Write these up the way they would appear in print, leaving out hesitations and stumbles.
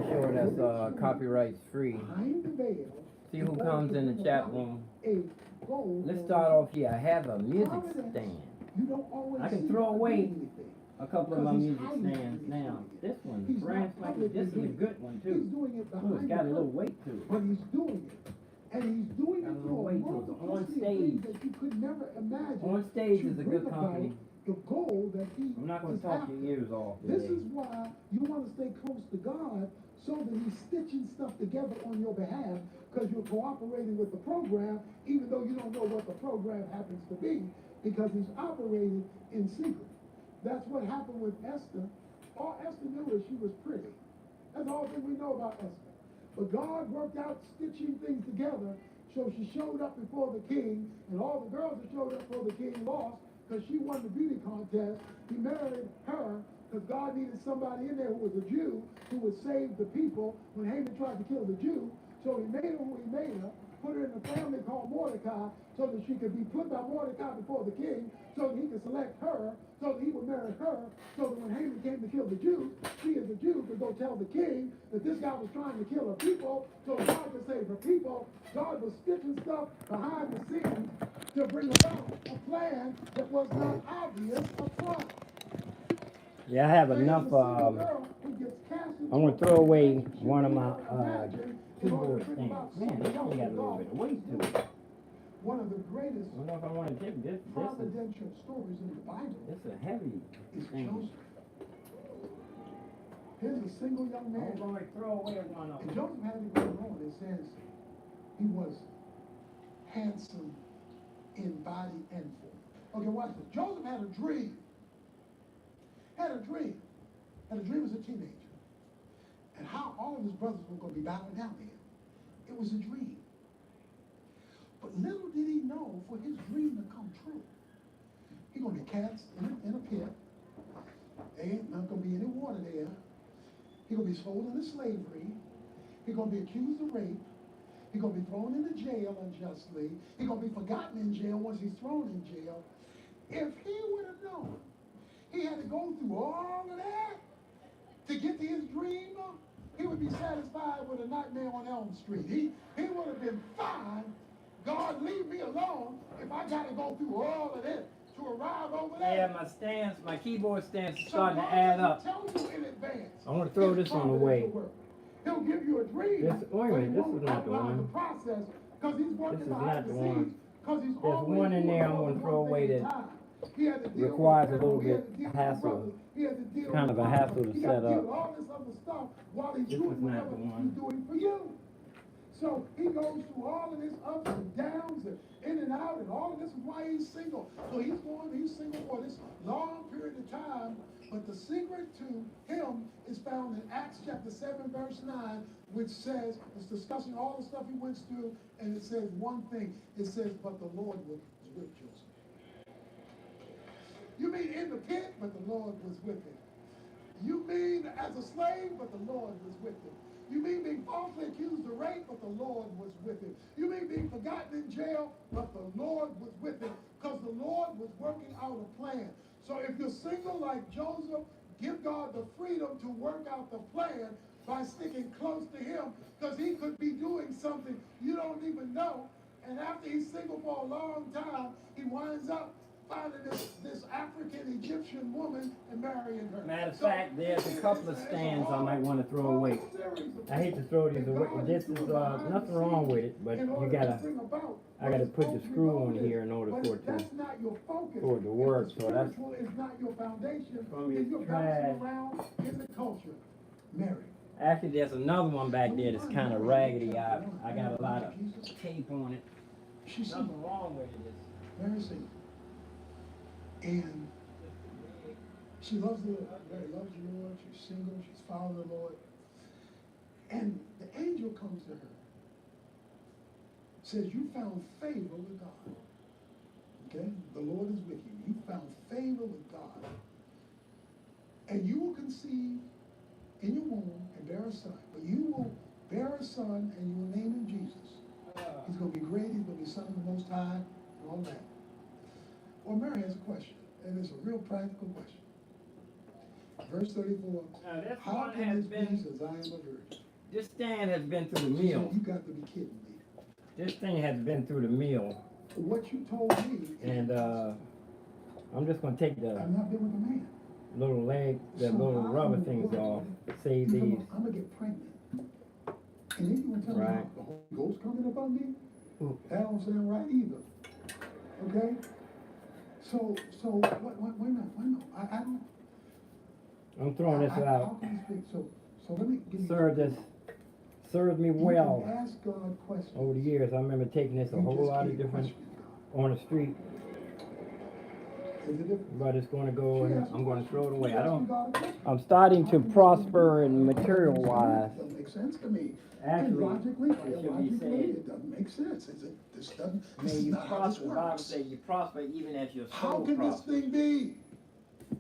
pretty sure that's copyright free. See who comes in the chat room. Let's start off here. I have a music stand. I can throw away a couple of my music stands now. This one's brand spanking. This is a good one too. Oh, it's got a little weight to it. But he's doing it. And he's doing it to a On-Stage. that you could never imagine. On-Stage is a good company. The goal that he I'm not going to talk your ears off today. This today. is why you want to stay close to God, so that he's stitching stuff together on your behalf, because you're cooperating with the program, even though you don't know what the program happens to be, because he's operating in secret. That's what happened with Esther. All Esther knew is she was pretty. That's the whole thing we know about Esther. But God worked out stitching things together, so she showed up before the king, and all the girls that showed up before the king lost, because she won the beauty contest. He married her because God needed somebody in there who was a Jew who would save the people when Haman tried to kill the Jew. So he made her who he made her, put her in a family called Mordecai, so that she could be put by Mordecai before the king, so that he could select her, so that he would marry her, so that when Haman came to kill the Jews, she as a Jew could go tell the king that this guy was trying to kill her people, so God could save her people. God was stitching stuff behind the scenes to bring about a plan that was not obvious up front. Yeah, I have enough. I'm going to throw away one of my keyboard stands. Man, this thing got a little bit of weight to it. One of the greatest I don't know if I want to take this. providential stories in the Bible. This is a heavy thing. Joseph. Here's a single young man. I'm going to throw away one of them. And Joseph had it going on. It says he was handsome in body and form. Okay, watch this. Joseph had a dream. Had a dream as a teenager. And how all of his brothers were going to be bowing down to him. It was a dream. But little did he know, for his dream to come true, he's going to be cast in a pit. There ain't not going to be any water there. He's going to be sold into slavery. He's going to be accused of rape. He's going to be thrown into jail unjustly. He's going to be forgotten in jail once he's thrown in jail. If he would have known he had to go through all of that to get to his dream, he would be satisfied with a Nightmare on Elm Street. He would have been fine. God, leave me alone if I got to go through all of this to arrive over there. Yeah, my stands, my keyboard stands are starting to add up. You in advance. I want to throw this one away. He'll give you a dream. This is not the one. Process, he's this is not the one. There's one in there I'm going to throw away that requires a little bit hassle. It's kind of a hassle to set up. All this other stuff while he's This doing is not whatever the one. he's doing for you. So he goes through all of this ups and downs and in and out, and all of this is why he's single. So he's single for this long period of time. But the secret to him is found in Acts chapter 7, verse 9, which says, it's discussing all the stuff he went through, and it says one thing. It says, but the Lord was with Joseph. You mean in the pit, but the Lord was with him. You mean as a slave, but the Lord was with him. You mean being falsely accused of rape, but the Lord was with him. You mean being forgotten in jail, but the Lord was with him, because the Lord was working out a plan. So if you're single like Joseph, give God the freedom to work out the plan by sticking close to him, because he could be doing something you don't even know. And after he's single for a long time, he winds up finding this African Egyptian woman and marrying her. Matter of fact, there's a couple of stands I might want to throw away. I hate to throw these away. This is nothing wrong with it, but I gotta put the screw on here in order for it to work. So that's gonna be trash. Actually, there's another one back there that's kind of raggedy. I got a lot of tape on it. Nothing wrong with it. And she loves the Lord, she's single, she's following the Lord. And the angel comes to her, says, you found favor with God. Okay? The Lord is with you. You found favor with God. And you will conceive in your womb and bear a son. But you will bear a son and you will name him Jesus. He's going to be great. He's going to be son of the Most High and all that. Well, Mary has a question, and it's a real practical question. Verse 34. This How one can has this be, been, since I am a virgin? this stand has been through the She said, mill. you got to be kidding me. This thing has been through the mill. What you told me. And I'm just gonna take the I've not been with a man. little leg, the little rubber things off, save He's these. I'm gonna get pregnant. And then you want to tell me Right. the Holy Ghost coming up on me? Ooh. That don't sound right either. Okay? So wait a minute. I don't. I'm throwing this How out. can you speak? So let me give you. Served me You well can ask God questions. over the years. I remember taking this a You whole just lot of can't different question God. on the street, There's a difference. but it's gonna go and I'm gonna throw it away. She asked God a question. I'm starting to prosper in material wise. It doesn't make sense to me. Actually, and logically, it should be theologically, said, it doesn't make sense. This May is you not how this prosper, the Bible works. says you prosper even as your How soul can this prospers. thing be?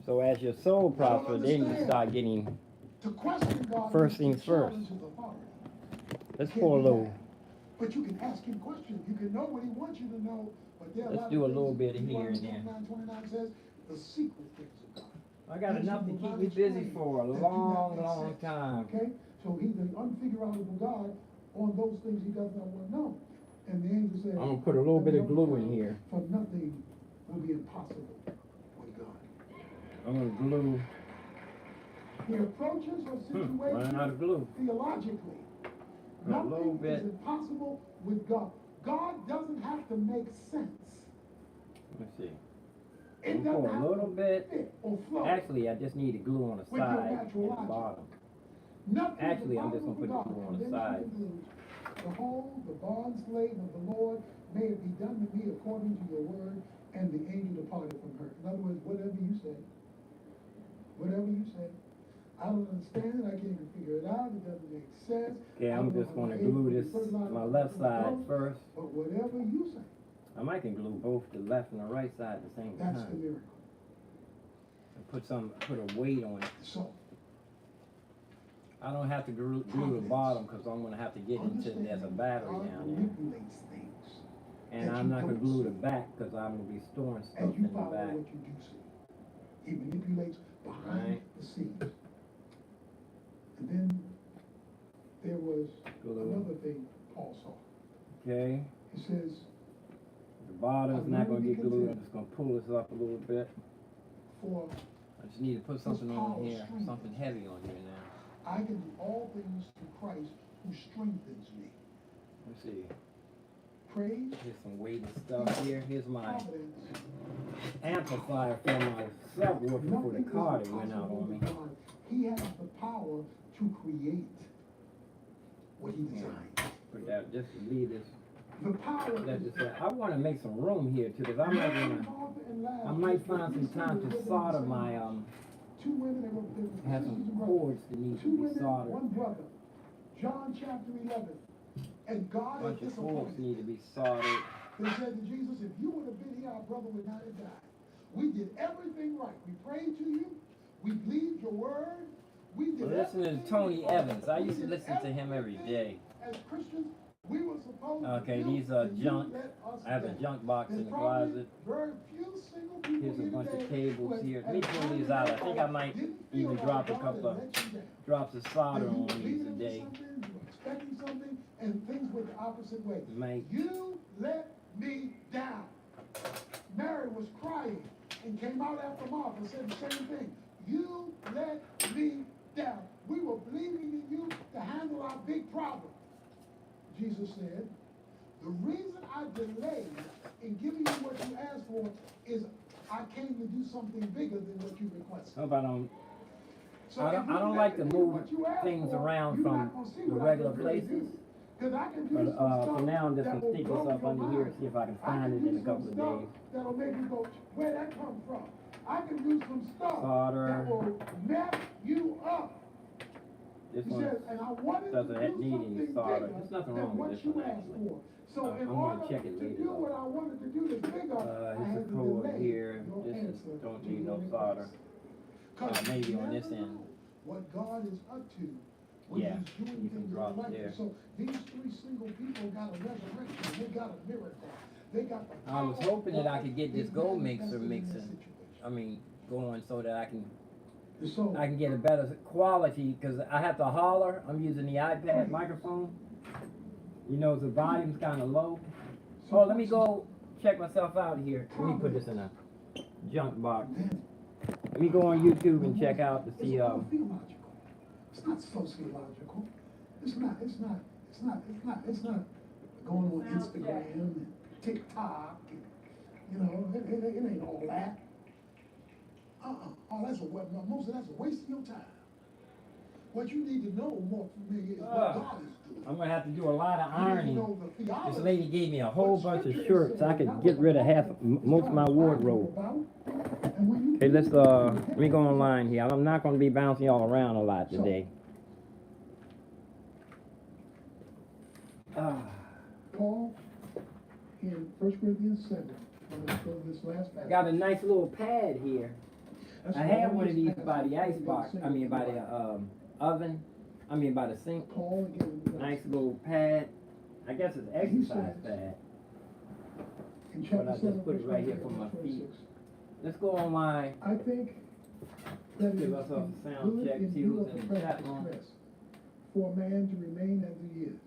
So as your soul prospers, then you understand. start getting. To question God First is things to first. challenge his authority. Let's Can't pour a do little. that. But you can ask him questions. You can know what he wants you to know. But there are Let's lot do of a little things bit in here and Deuteronomy there. 29 says the secret things of God. I got Things enough to you will keep not me busy explain for a that do not long, make long sense. time. Okay? So he's the unfigureoutable God on those things he does not want to know. And the angel said, I'm gonna put a little bit of glue in here. For nothing will be impossible with God. I'm gonna glue. The approaches or Running out situations of glue. theologically, A little nothing bit. is impossible with God. God doesn't have to make sense. Let's see. It I'm doesn't pour a have little to bit. fit or flow. Actually, I just need the glue on the With your side natural and the logic. bottom. Nothing Actually, is I'm just impossible gonna put the with glue God. on the And then side. she concludes, behold, the bondslave of the Lord, may it be done to me according to your word. And the angel departed from her. In other words, whatever you say. Whatever you say. I don't understand it. I can't even figure it out. It doesn't make sense. Okay, I'm just gonna glue this my left side first. But whatever you say, I might can glue both the left and the right side at the same that's the time. miracle. And put a weight on it. So, I don't have to glue the bottom because I'm gonna have to get into there's a battery God down there. manipulates things. And that I'm you not gonna don't glue see. the back because I'm gonna be storing stuff And you in the follow back. what you do see. He manipulates behind Right. the scenes. And then there was Glue. another thing Paul saw. Okay. He says, The bottom's not gonna get glued. I'm just gonna pull this up a little bit. for I just need to put something on here, something heavy on here now. I can do all things through Christ who strengthens me. Let's see. Praise, Here's some weighted stuff here. Here's my providence. amplifier for my subwoofer for Nothing the is car that went out impossible on me. with God. He has the power to create what he designed. Put that, just leave this. The power That's is just I want to make some room here too, because I'm not gonna. I might find some time to solder my Two women that were have some cords that need two to be women, soldered. one brother. John chapter 11. And God A bunch is of cords disappointed. need to be soldered. They said to Jesus, if you would have been here, our brother would not have died. We did everything right. We prayed to you. We believed your word. We did Listen to everything Tony right. Evans. I We used to did listen to him every day. As Christians, we were supposed Okay, to do, these are and you junk. let us I have a down. junk box in There's the probably closet. very few single people Here's a here bunch of today cables who here. at Let me times pull in these their out. I think I life might didn't feel even like drop a God couple had of let you down. drops of solder That you on were these believing him for today. something, you were expecting something, and things went the opposite way. Might. You let me down. Mary was crying and came out after Martha and said the same thing. You let me down. We were believing in you to handle our big problem. Jesus said, the reason I delayed in giving you what you asked for is I came to do something bigger than what you requested. Hope I don't. So I don't like to move things around from the regular places. Because I can do But some stuff for now, I'm just that gonna will stick blow this up your under here, mind. see if I can I find it do in a some couple of stuff days. that'll make you go, where'd that come from? I can do some stuff Solder. that will mess you up. This He one says, and I wanted to doesn't do need any something solder. bigger There's nothing than wrong with what this you one asked actually. for. So in I'm gonna order check it to later, do though. what I wanted to do that's bigger, I Here's had a to cord delay here. your This is, answer don't to need your no solder. request. Maybe You on this never end. know what God is up to when Yeah, he's doing you can things drop like there. this. So these three single people got a resurrection. They got a miracle. They got the I was power hoping that I of could get this God gold mixer manifested in their mixing. situation. I mean, going so that I can So I can get a better quality because I have to holler. I'm using the iPad microphone. You know, the volume's kind of low. Oh, let me go check myself out here. Let me put this in a junk box. Let me go on YouTube and check out to see. It's not sociological. It's not going on Instagram and TikTok. And, you know, it ain't all that. Oh, that's most of that's a waste of your time. What you need to know more from me is what God is doing. I'm gonna have to do a lot of You need to ironing. know the theology. This lady gave me a whole What bunch of Scripture shirts. is I saying, could not get what rid of the half, Bible most of my is wardrobe. about. And when you Okay, let me go online here. I'm not gonna be bouncing all around a lot today. Paul in 1 Corinthians 7, I'm going to go to this last passage. Got a nice little pad here. That's I what had all one of these these by the passages ice are box. saying I mean, by about the oven. I mean, by the sink. Paul again. Nice little pad. I guess it's exercise pad. In chapter But I 7, just put it right here for my feet. Let's go on my. I think that it Give is us a sound good check, in see view who's of the in the chat present room. stress for a man to remain as he is.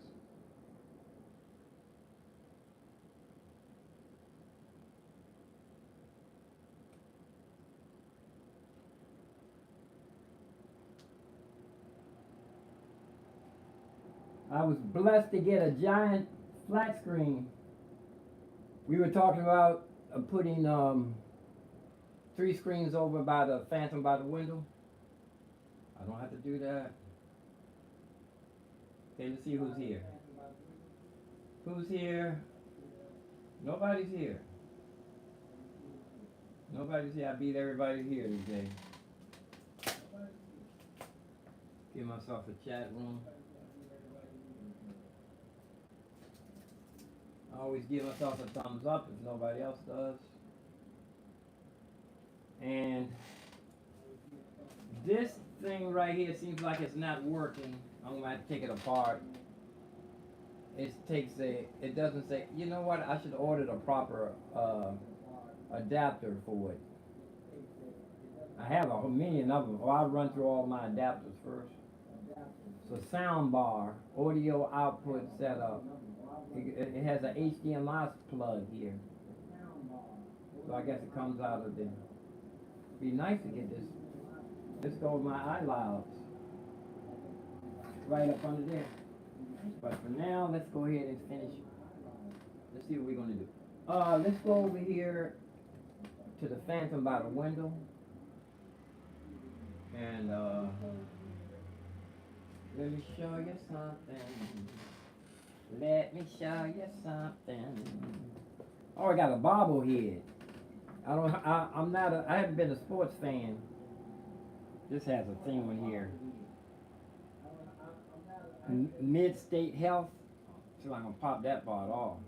I was blessed to get a giant flat screen. We were talking about putting 3 screens over by the phantom by the window. I don't have to do that. Okay, let's see who's here. Who's here? Nobody's here. Nobody's here. I beat everybody here today. Give myself a chat room. I always give myself a thumbs up if nobody else does. And this thing right here seems like it's not working. I'm gonna have to take it apart. It doesn't say, you know what, I should order a proper adapter for it. I have a million of them. Well, I'll run through all my adapters first. So sound bar, audio output setup. It has an HDMI plug here. So I guess it comes out of there. Be nice to get this. Let's go with my iLouds. Right up under there. But for now, let's go ahead and finish. Let's see what we're gonna do. Let's go over here to the phantom by the window. And let me show you something. Let me show you something. Oh, I got a bobblehead. I haven't been a sports fan. This has a thing on here. Mid-state health. So I'm gonna pop that part off.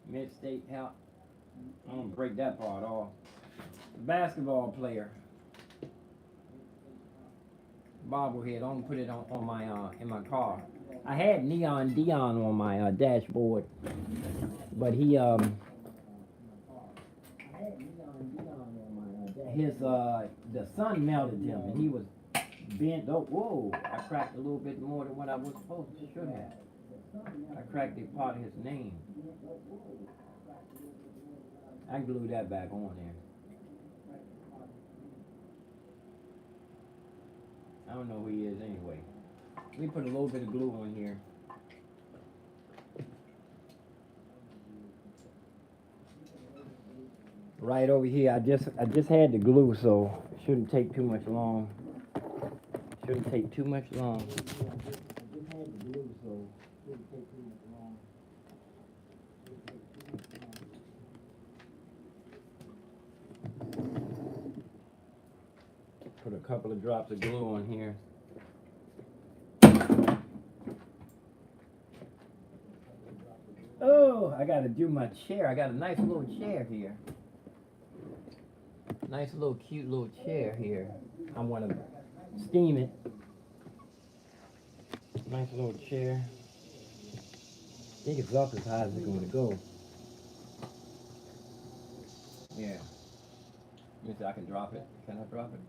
Mid-state health. I'm gonna break that part off. Basketball player. Bobblehead. I'm gonna put it on my in my car. I had Neon Dion on my dashboard, but he the sun melted him and he was bent. Oh, whoa! I cracked a little bit more than what I was supposed to. Should have. I cracked a part of his name. I glued that back on there. I don't know who he is anyway. Let me put a little bit of glue on here. Right over here. I just had the glue, so it shouldn't take too much long. Shouldn't take too much long. I just had the glue, so it shouldn't take too much long. Put a couple of drops of glue on here. Oh, I gotta do my chair. I got a nice little chair here. Nice little cute little chair here. I want to steam it. Nice little chair. I think it's up as high as it's going to go. Yeah. Let me see, I can drop it. Can I drop it?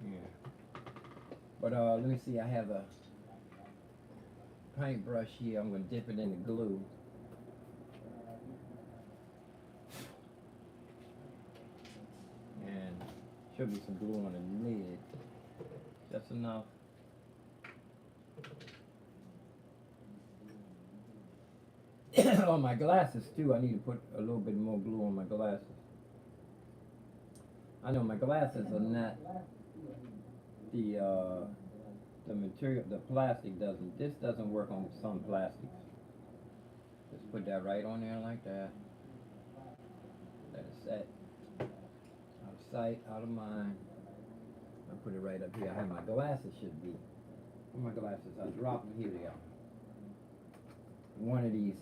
Yeah. But let me see, I have a paintbrush here. I'm gonna dip it in the glue. And should be some glue on the lid. Just enough. On my glasses too, I need to put a little bit more glue on my glasses. I know my glasses are not the material, the plastic doesn't. This doesn't work on some plastics. Just put that right on there like that. Let it set. Out of sight, out of mind. I'll put it right up here. How my glasses should be. Where my glasses? I dropped them. Here they are. One of these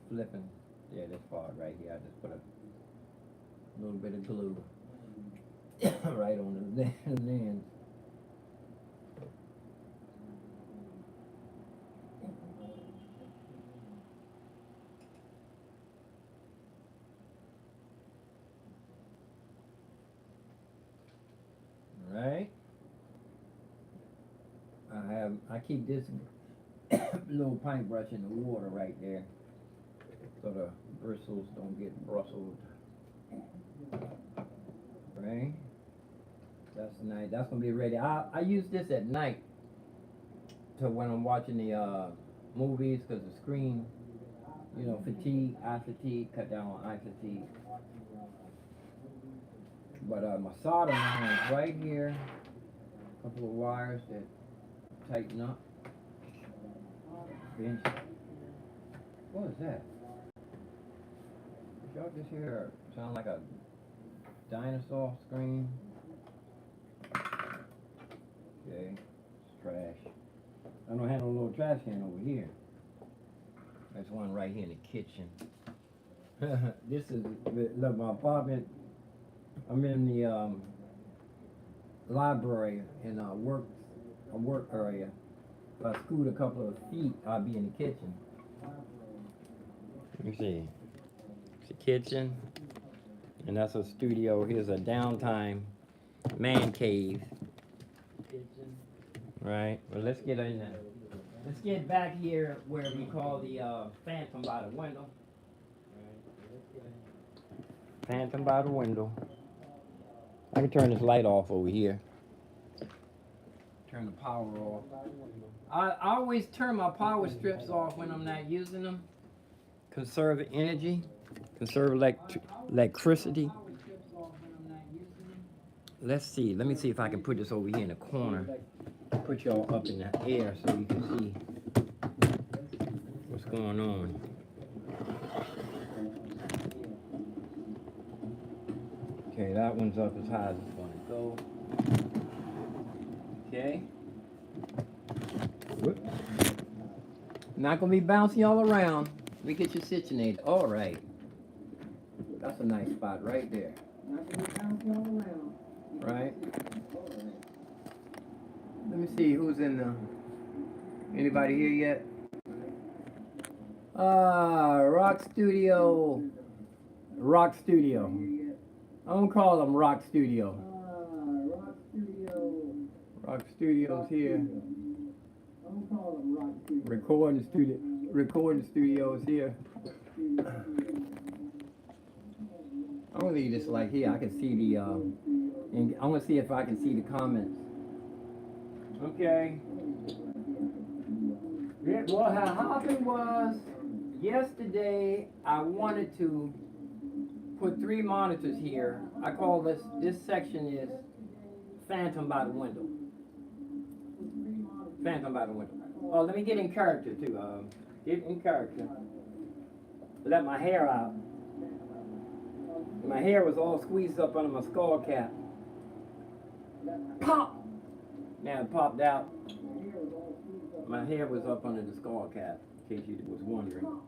flipping. Yeah, this part right here. I just put a little bit of glue right on the lens. Right. I keep this little paintbrush in the water right there, so the bristles don't get bristled. Right. That's nice. That's gonna be ready. I use this at night to when I'm watching the movies, because the screen, you know, fatigue, eye fatigue, cut down on eye fatigue. But my soldering iron is right here. A couple of wires that tighten up. Bench. What is that? Did y'all just hear sound like a dinosaur scream? Okay, it's trash. I don't have no little trash can over here. There's one right here in the kitchen. This is, look, my apartment. I'm in the library in a work area. If I scoot a couple of feet, I'll be in the kitchen. Let me see. It's a kitchen, and that's a studio. Here's a downtime man cave. Kitchen. Right. Well, let's get in there. Let's get back here where we call the phantom by the window. Phantom by the window. I can turn this light off over here. Turn the power off. I always turn my power strips off when I'm not using them. Conserve energy. Conserve electricity. Let's see. Let me see if I can put this over here in the corner. Put y'all up in the air so you can see what's going on. Okay, that one's up as high as it's going to go. Okay. Whoops. Not going to be bouncing all around. Let me get you situated. All right. That's a nice spot right there. Not going to be bouncing all around. Right. Let me see who's in the... Anybody here yet? Rock Studio. Rock Studio. I'm gonna call them Rock Studio. Rock Studio. Rock Studio's here. I'm gonna call them Rock Studio. Recording Studio's here. I'm gonna leave this like here. I can see the and I'm gonna see if I can see the comments. Okay. Yeah, well, how happened was yesterday I wanted to put 3 monitors here. I call this section is Phantom by the window. Phantom by the window. Oh, let me get in character too. Get in character. Let my hair out. My hair was all squeezed up under my skull cap. Pop! Now it popped out. My hair was up under the skull cap, in case you was wondering.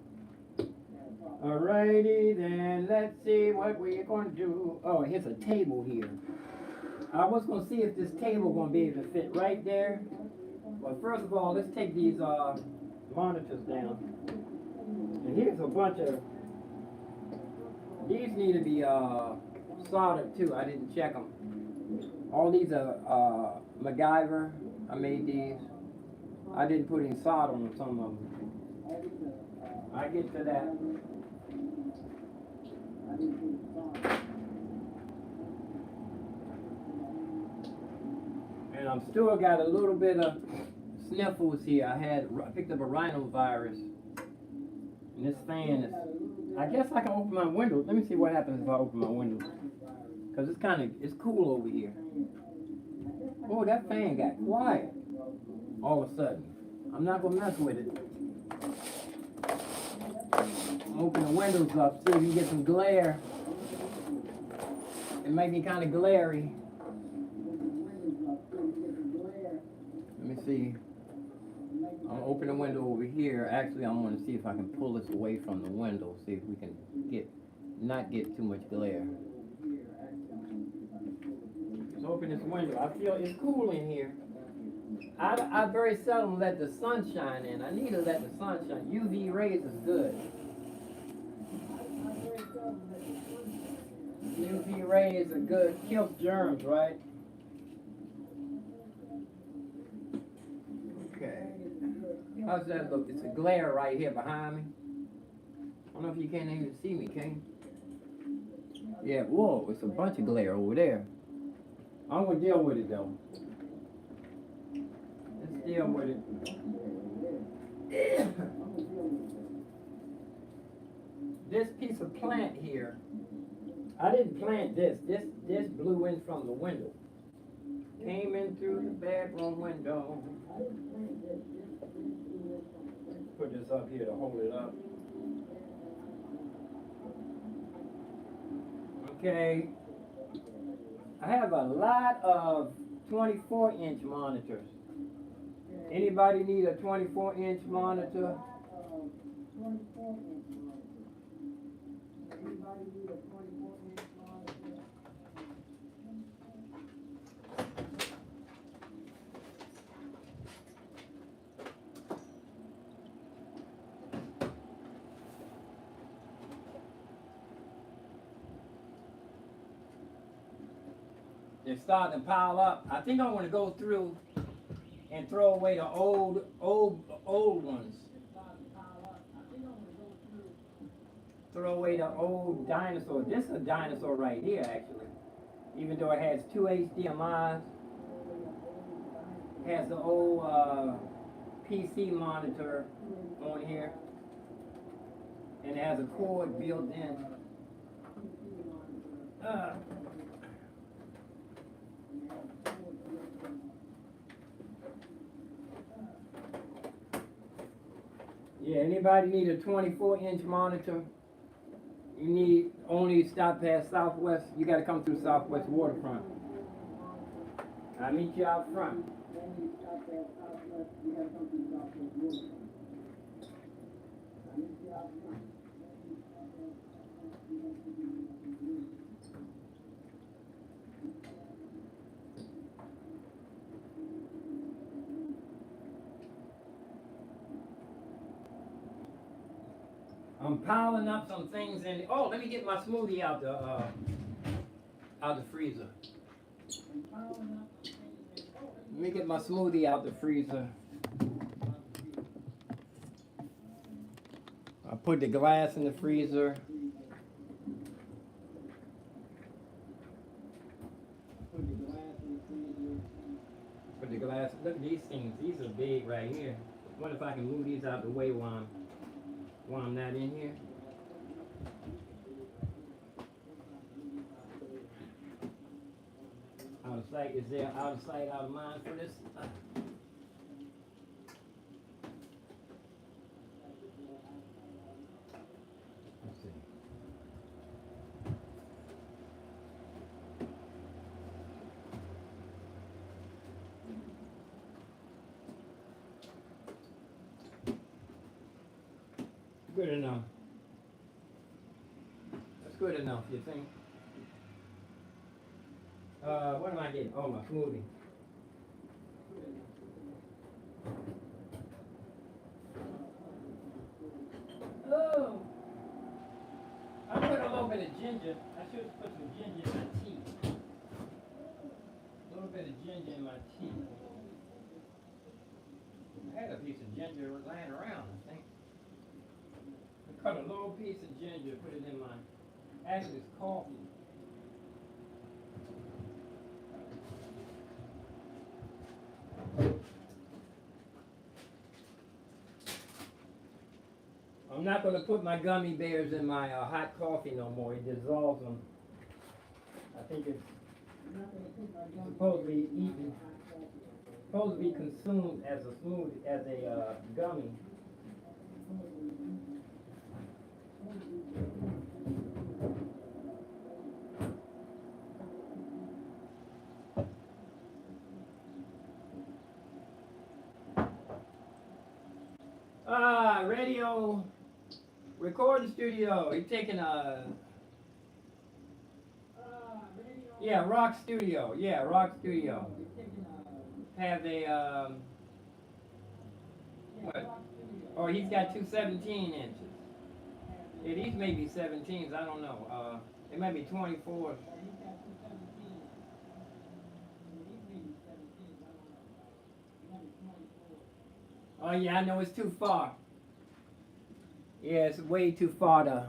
Alrighty then, let's see what we're going to do. Oh, here's a table here. I was going to see if this table going to be able to fit right there. But first of all, let's take these monitors down. And here's a bunch of... These need to be soldered too. I didn't check them. All these are MacGyver. I made these. I didn't put any solder on some of them. I get to that. And I'm still got a little bit of sniffles here. I picked up a rhinovirus. And this fan is, I guess I can open my windows. Let me see what happens if I open my windows. Cause it's cool over here. Oh, that fan got quiet all of a sudden. I'm not gonna mess with it. I'm opening the windows up, see if you can get some glare. It might be kind of glary. Let me see. I'm opening the window over here. Actually, I'm gonna see if I can pull this away from the window. See if we can not get too much glare. Just open this window. I feel it's cool in here. I very seldom let the sun shine in. I need to let the sun shine. UV rays is good. UV rays are good. Kills germs, right? Okay. How's that look? It's a glare right here behind me. I don't know if you can't even see me, can you? Yeah, whoa, it's a bunch of glare over there. I'm gonna deal with it though. Let's deal with it. This piece of plant here, I didn't plant this. This blew in from the window. Came in through the bedroom window. Put this up here to hold it up. Okay. I have a lot of 24-inch monitors. Anybody need a 24-inch monitor? They're starting to pile up. I think I want to go through and throw away the old ones. Throw away the old dinosaur. This is a dinosaur right here, actually. Even though it has two HDMIs, it has the old PC monitor on here, and it has a cord built in. Yeah, anybody need a 24-inch monitor? You need only stop past Southwest. You got to come through Southwest Waterfront. I'll meet you out front. I'm piling up some things in. Oh, let me get my smoothie out the freezer. Let me get my smoothie out the freezer. I put the glass in the freezer. Put the glass. Look at these things. These are big right here. What if I can move these out the way while I'm not in here? Out of sight, is there out of sight, out of mind for this? Let's see. Good enough. That's good enough, you think? What am I getting? Oh, my smoothie. Oh! I put a little bit of ginger. I should put some ginger in my tea. my tea. I had a piece of ginger laying around, I think. I cut a little piece of ginger, put it in my, actually it's coffee. I'm not going to put my gummy bears in my hot coffee no more. It dissolves them. I think it's supposed to be eaten, supposed to be consumed as a smoothie, as a gummy. Radio recording studio. He's taking a rock studio. Yeah, rock studio. Have a what? Oh, he's got two 17 inches. Yeah, these may be 17s. I don't know. It might be 24s. Oh yeah, I know it's too far. Yeah, it's way too far to.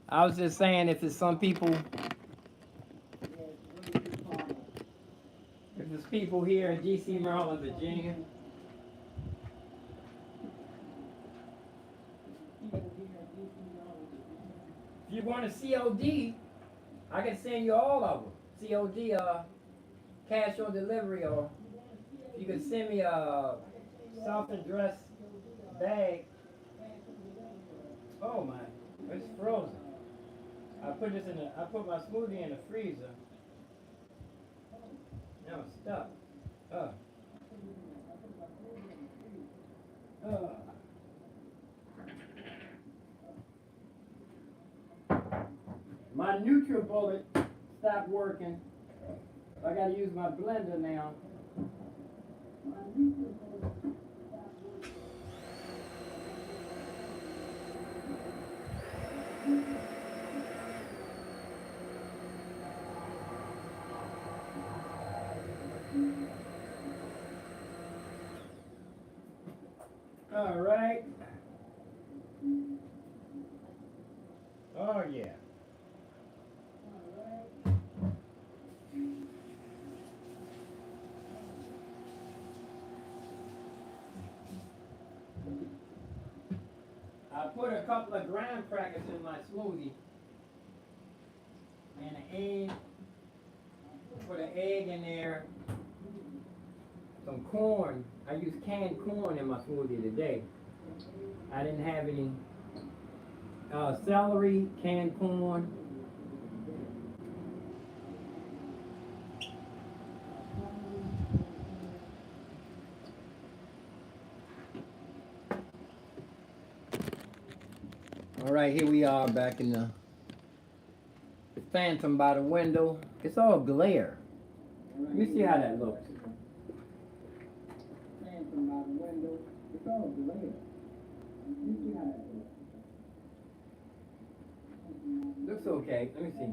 I was just saying, if it's some people, if there's people here in D.C., Maryland, Virginia. If you want a COD, I can send you all of them. COD, cash on delivery, or you can send me a self-addressed bag. Oh my, it's frozen. I put my smoothie in the freezer. Now it's stuck. My NutriBullet stopped working. I gotta use my blender now. All right. Oh yeah. I put a couple of graham crackers in my smoothie and an egg. Put an egg in there. Some corn. I used canned corn in my smoothie today. I didn't have any celery, canned corn. All right, here we are back in the phantom by the window. It's all glare. Let me see how that looks. Phantom by the window. It's all glare. Let me see how that looks. Looks okay. Let me see.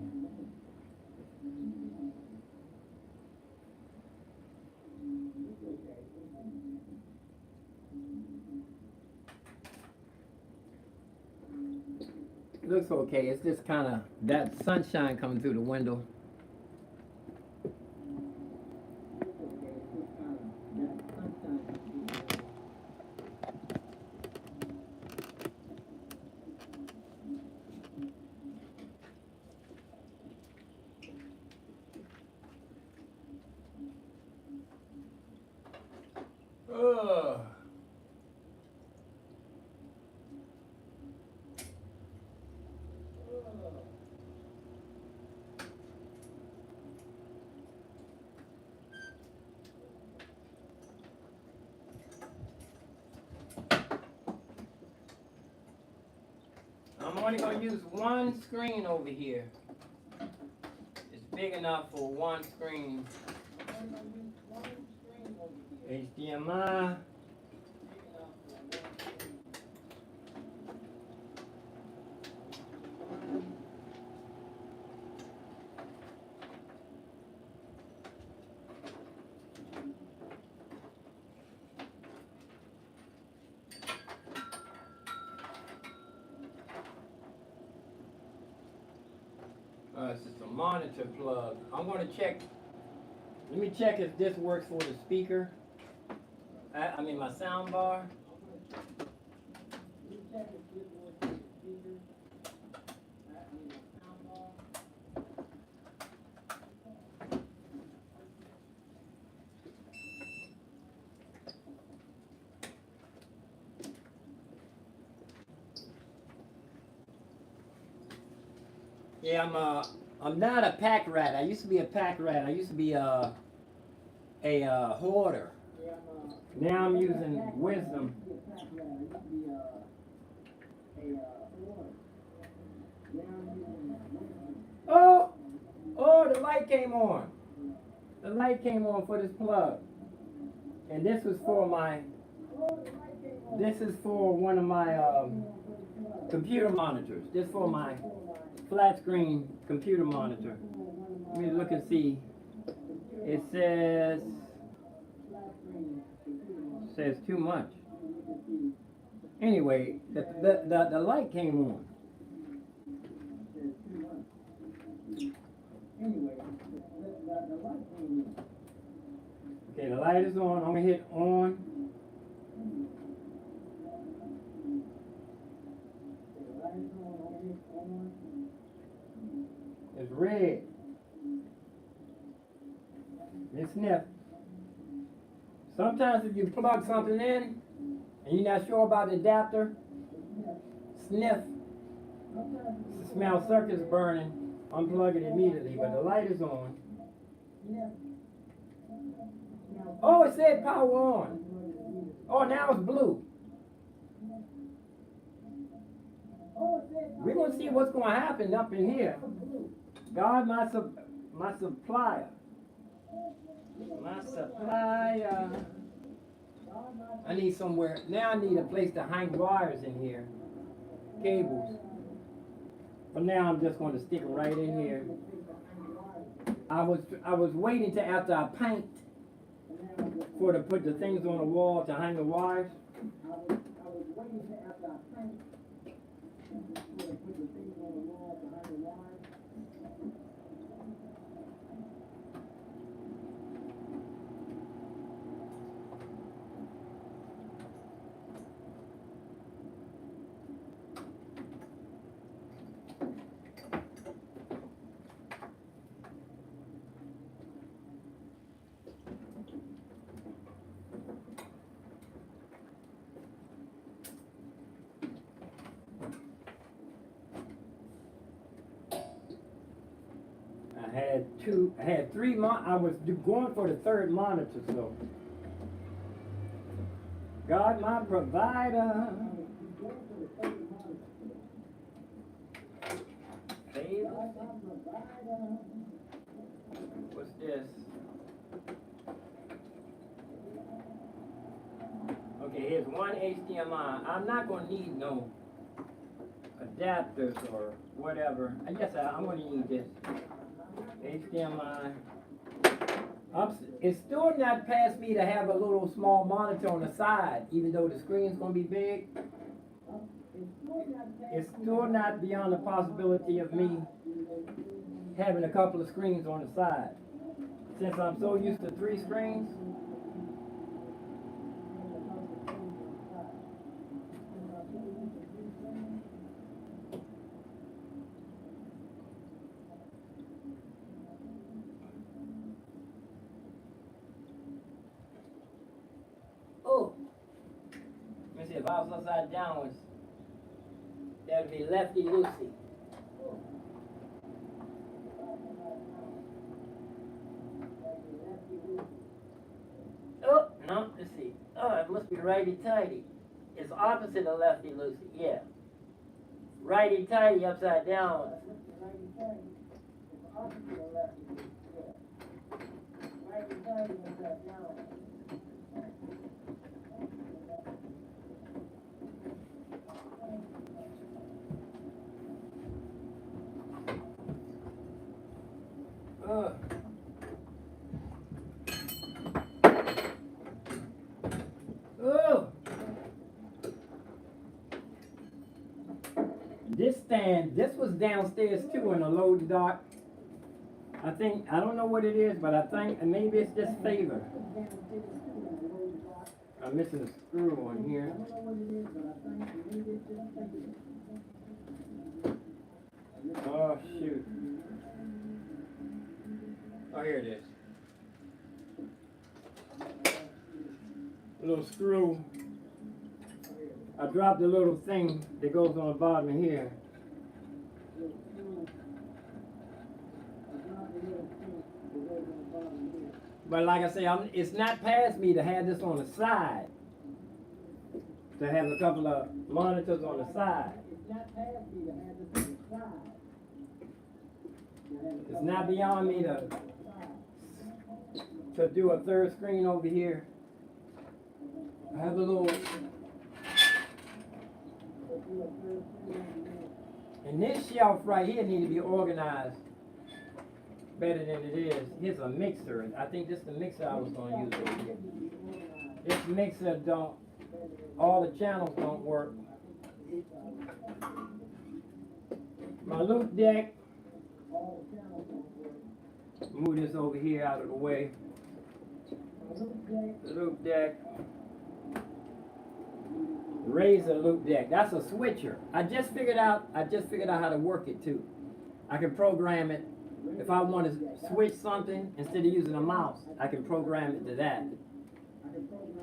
Looks okay. It's just kind of that sunshine coming through the window. Ugh. I'm only going to use one screen over here. It's big enough for one screen. HDMI. This is the monitor plug. I'm going to check. Let me check if this works for the speaker. I mean my sound bar. Yeah, I'm not a pack rat. I used to be a pack rat. I used to be a hoarder. Now I'm using wisdom. Oh, oh, the light came on. The light came on for this plug. And this was for my, this is for one of my computer monitors. This is for my flat screen computer monitor. Let me look and see. It says too much. Anyway, the light came on. Okay, the light is on. I'm gonna hit on. It's red. It's sniff. Sometimes if you plug something in and you're not sure about the adapter, sniff. Smell circuits burning, unplug it immediately, but the light is on. Oh, it said power on. Oh, now it's blue. We're going to see what's going to happen up in here. God, my supplier. My supplier. I need somewhere. Now I need a place to hang wires in here. Cables. But now I'm just going to stick it right in here. I was waiting to after I paint to put the things on the wall to hang the wires. I had three. I was going for the third monitor, so God, my provider. What's this? Okay, here's one HDMI. I'm not going to need no adapters or whatever. I guess I'm going to need this. HDMI. It's still not past me to have a little small monitor on the side, even though the screen's going to be big. It's still not beyond the possibility of me having a couple of screens on the side. Since I'm so used to 3 screens. If I was upside down, that would be lefty loosey. Oh, no, let's see. Oh, it must be righty tighty. It's opposite of lefty loosey, yeah. Righty tighty upside down. Righty tighty upside down. This stand, this was downstairs too in a low dark I don't know what it is, but I think maybe it's just favor. I'm missing a screw on here. Oh shoot. Oh, here it is. A little screw. I dropped the little thing that goes on the bottom of here. But like I say, it's not past me to have this on the side. To have a couple of monitors on the side. It's not beyond me to do a third screen over here. I have a little. And this shelf right here needs to be organized better than it is. Here's a mixer. I think this is the mixer I was going to use over here. This mixer don't, all the channels don't work. My loop deck, move this over here out of the way. The loop deck. Raise the loop deck. That's a switcher. I just figured out how to work it too. I can program it. If I want to switch something, instead of using a mouse, I can program it to that.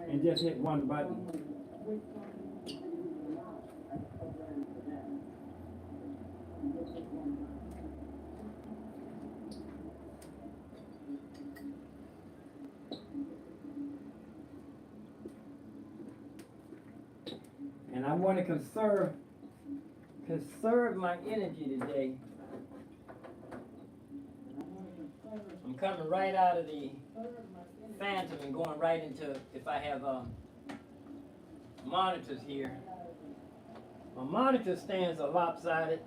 And just hit one button. And I want to conserve my energy today. I'm coming right out of the Phantom and going right into, if I have monitors here. My monitor stands are lopsided.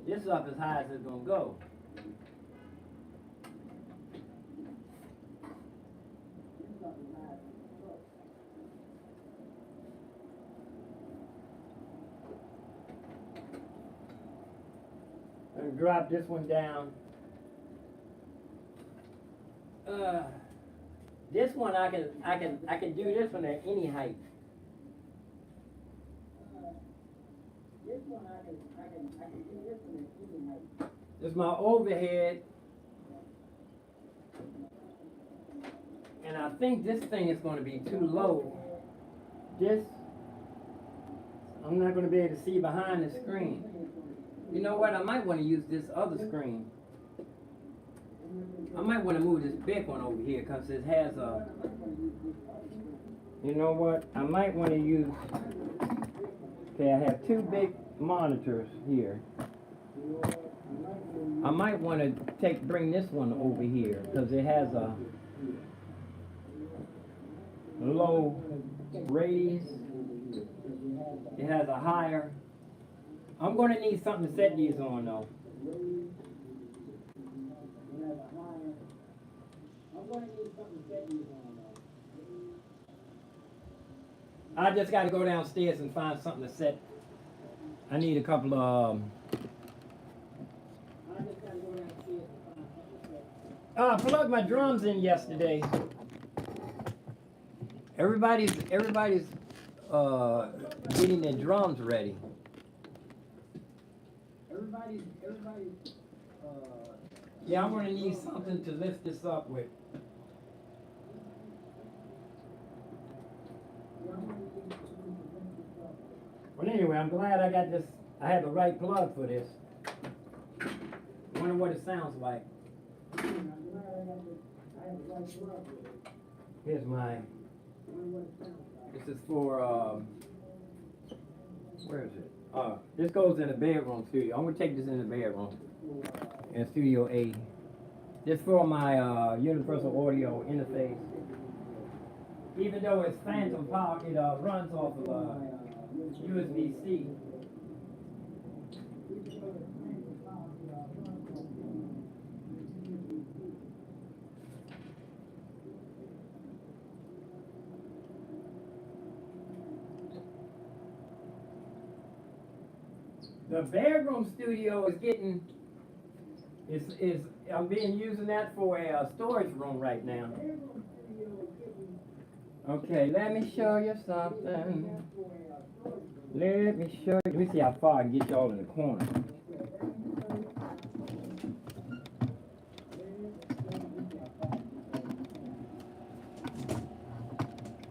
This is up as high as it's gonna go. And drop this one down. This one I can do this one at any height. This one I can do this one at any height. This is my overhead. And I think this thing is going to be too low. This, I'm not going to be able to see behind the screen. You know what? I might want to use this other screen. I might want to move this big one over here because it has a. You know what? I might want to use. Okay, I have two big monitors here. I might want to bring this one over here because it has a low raise. It has a higher. I'm going to need something to set these on though. I just got to go downstairs and find something to set. I need a couple of. I plugged my drums in yesterday. Everybody's getting their drums ready. Yeah, I'm gonna need something to lift this up with. Well, anyway, I'm glad I got this. I had the right plug for this. Wonder what it sounds like. Here's my. This is for. Where is it? This goes in the bedroom studio. I'm gonna take this in the bedroom. In Studio A. This for my universal audio interface. Even though it's phantom power, it runs off of USB-C. The bedroom studio is getting, I'm being using that for a storage room right now. Okay, let me show you something. Let me show you. Let me see how far I can get y'all in the corner.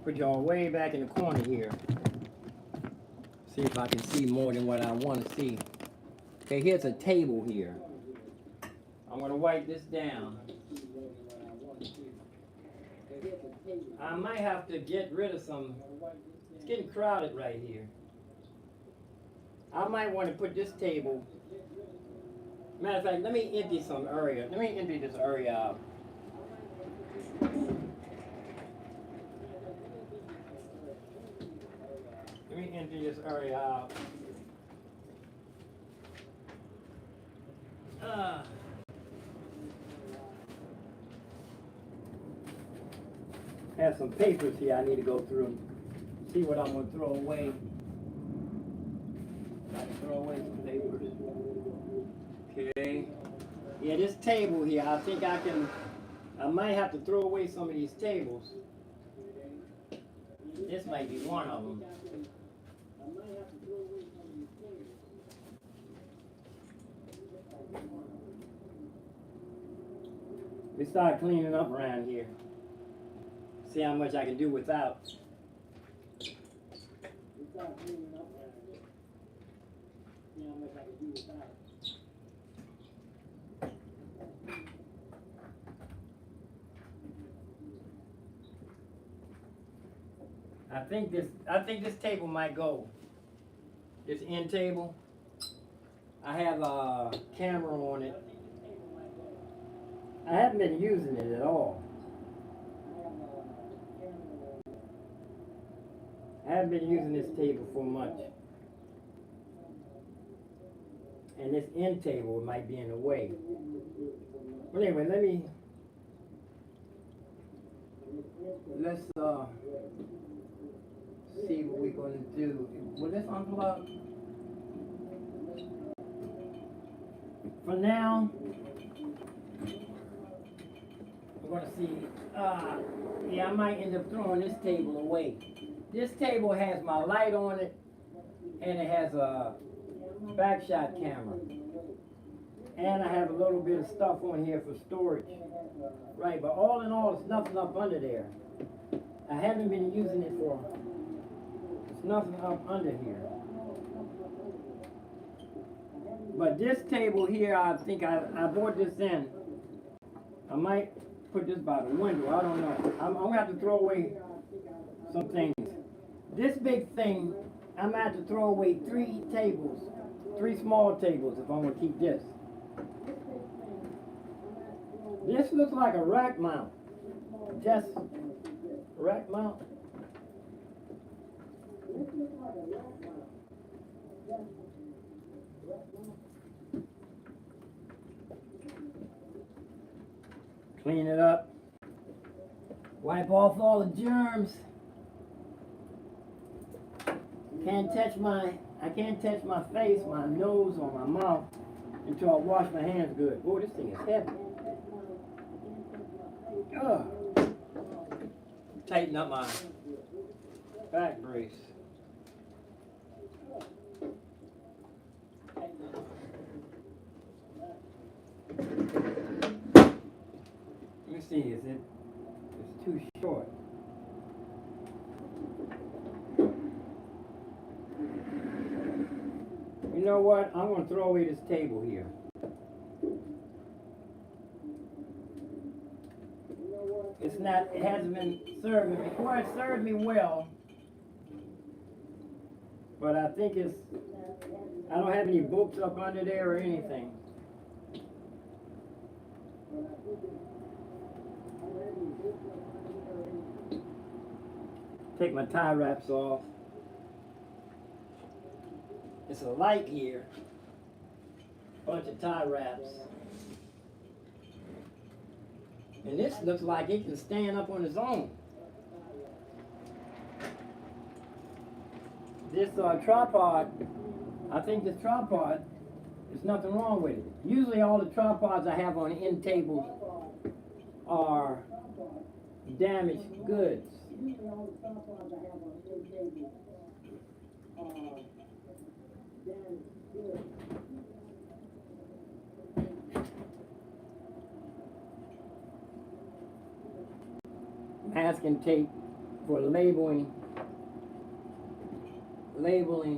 Put y'all way back in the corner here. See if I can see more than what I want to see. Okay, here's a table here. I'm going to wipe this down. I might have to get rid of some. It's getting crowded right here. I might want to put this table. Matter of fact, let me empty some area. Let me empty this area out. Let me empty this area out. Have some papers here I need to go through. See what I'm going to throw away. I can throw away some papers. Okay. Yeah, this table here, I think I might have to throw away some of these tables. This might be one of them. We start cleaning up around here. See how much I can do without. We start cleaning up around here. See how much I can do without. I think this table might go. This end table. I have a camera on it. I haven't been using it at all. I haven't been using this table for much. And this end table might be in the way. But anyway, let's see what we're going to do. Will this unplug? For now, we're going to see. Yeah, I might end up throwing this table away. This table has my light on it, and it has a backshot camera. And I have a little bit of stuff on here for storage. Right, but all in all, there's nothing up under there. I haven't been using it for, there's nothing up under here. But this table here, I think I bought this in. I might put this by the window, I don't know. I'm going to have to throw away some things. This big thing, I'm going to have to throw away 3 tables, 3 small tables if I'm going to keep this. This looks like a rack mount. Just rack mount. Clean it up. Wipe off all the germs. I can't touch my face, my nose, or my mouth until I wash my hands good. Oh, this thing is heavy. Ugh. Tighten up my back brace. Let me see, it's too short. You know what? I'm going to throw away this table here. It hasn't been serving me. Before it served me well, but I think I don't have any books up under there or anything. Take my tie wraps off. It's a light here. Bunch of tie wraps. And this looks like it can stand up on its own. This tripod I think this tripod, there's nothing wrong with it. Usually all the tripods I have on end tables are damaged goods. Masking tape for labeling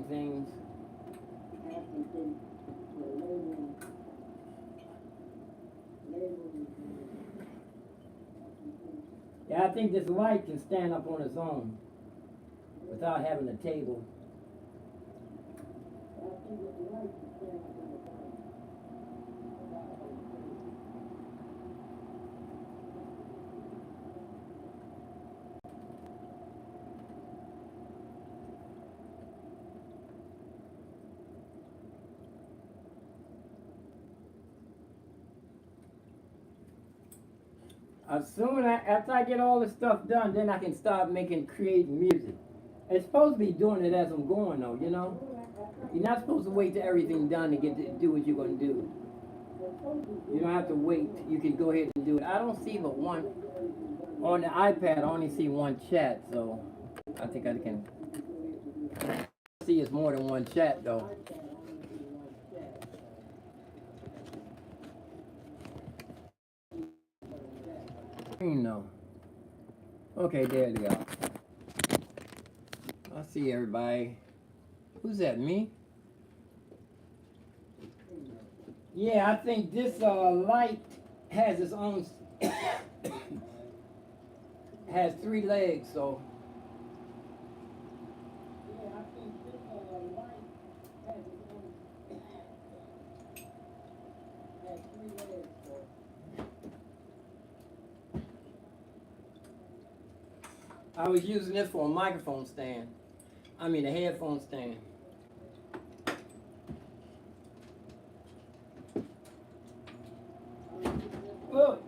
things. Yeah, I think this light can stand up on its own without having a table. After I get all this stuff done, then I can start creating music. It's supposed to be doing it as I'm going, though, you know? You're not supposed to wait till everything's done to do what you're going to do. You don't have to wait. You can go ahead and do it. I don't see but one. On the iPad, I only see one chat, so I think I can see it's more than one chat, though. No. Okay, there they are. I see everybody. Who's that, me? Yeah, I think this light has its own, has 3 legs, so. Yeah, I think this light has its own, has 3 legs, so. I was using this for a microphone stand. I mean a headphone stand. Look.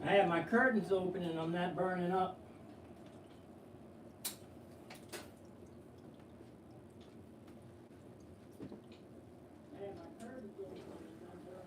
I have my curtains open and I'm not burning up. I have my curtains open and I'm not burning up.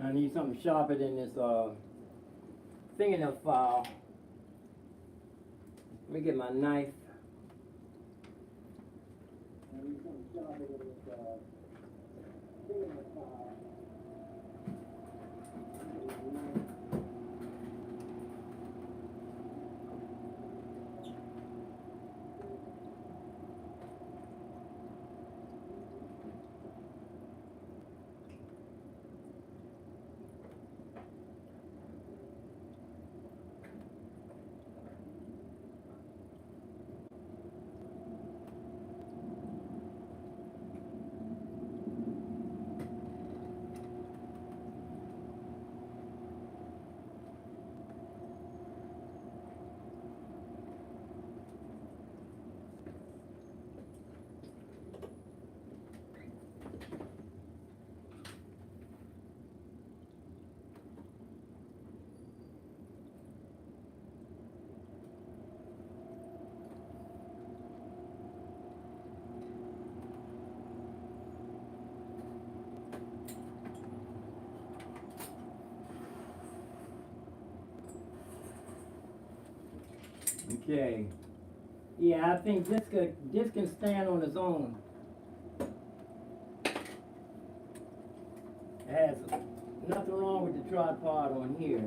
I need something sharper than this fingernail file. Let me get my knife. Okay. Yeah, I think this can stand on its own. It has nothing wrong with the tripod on here.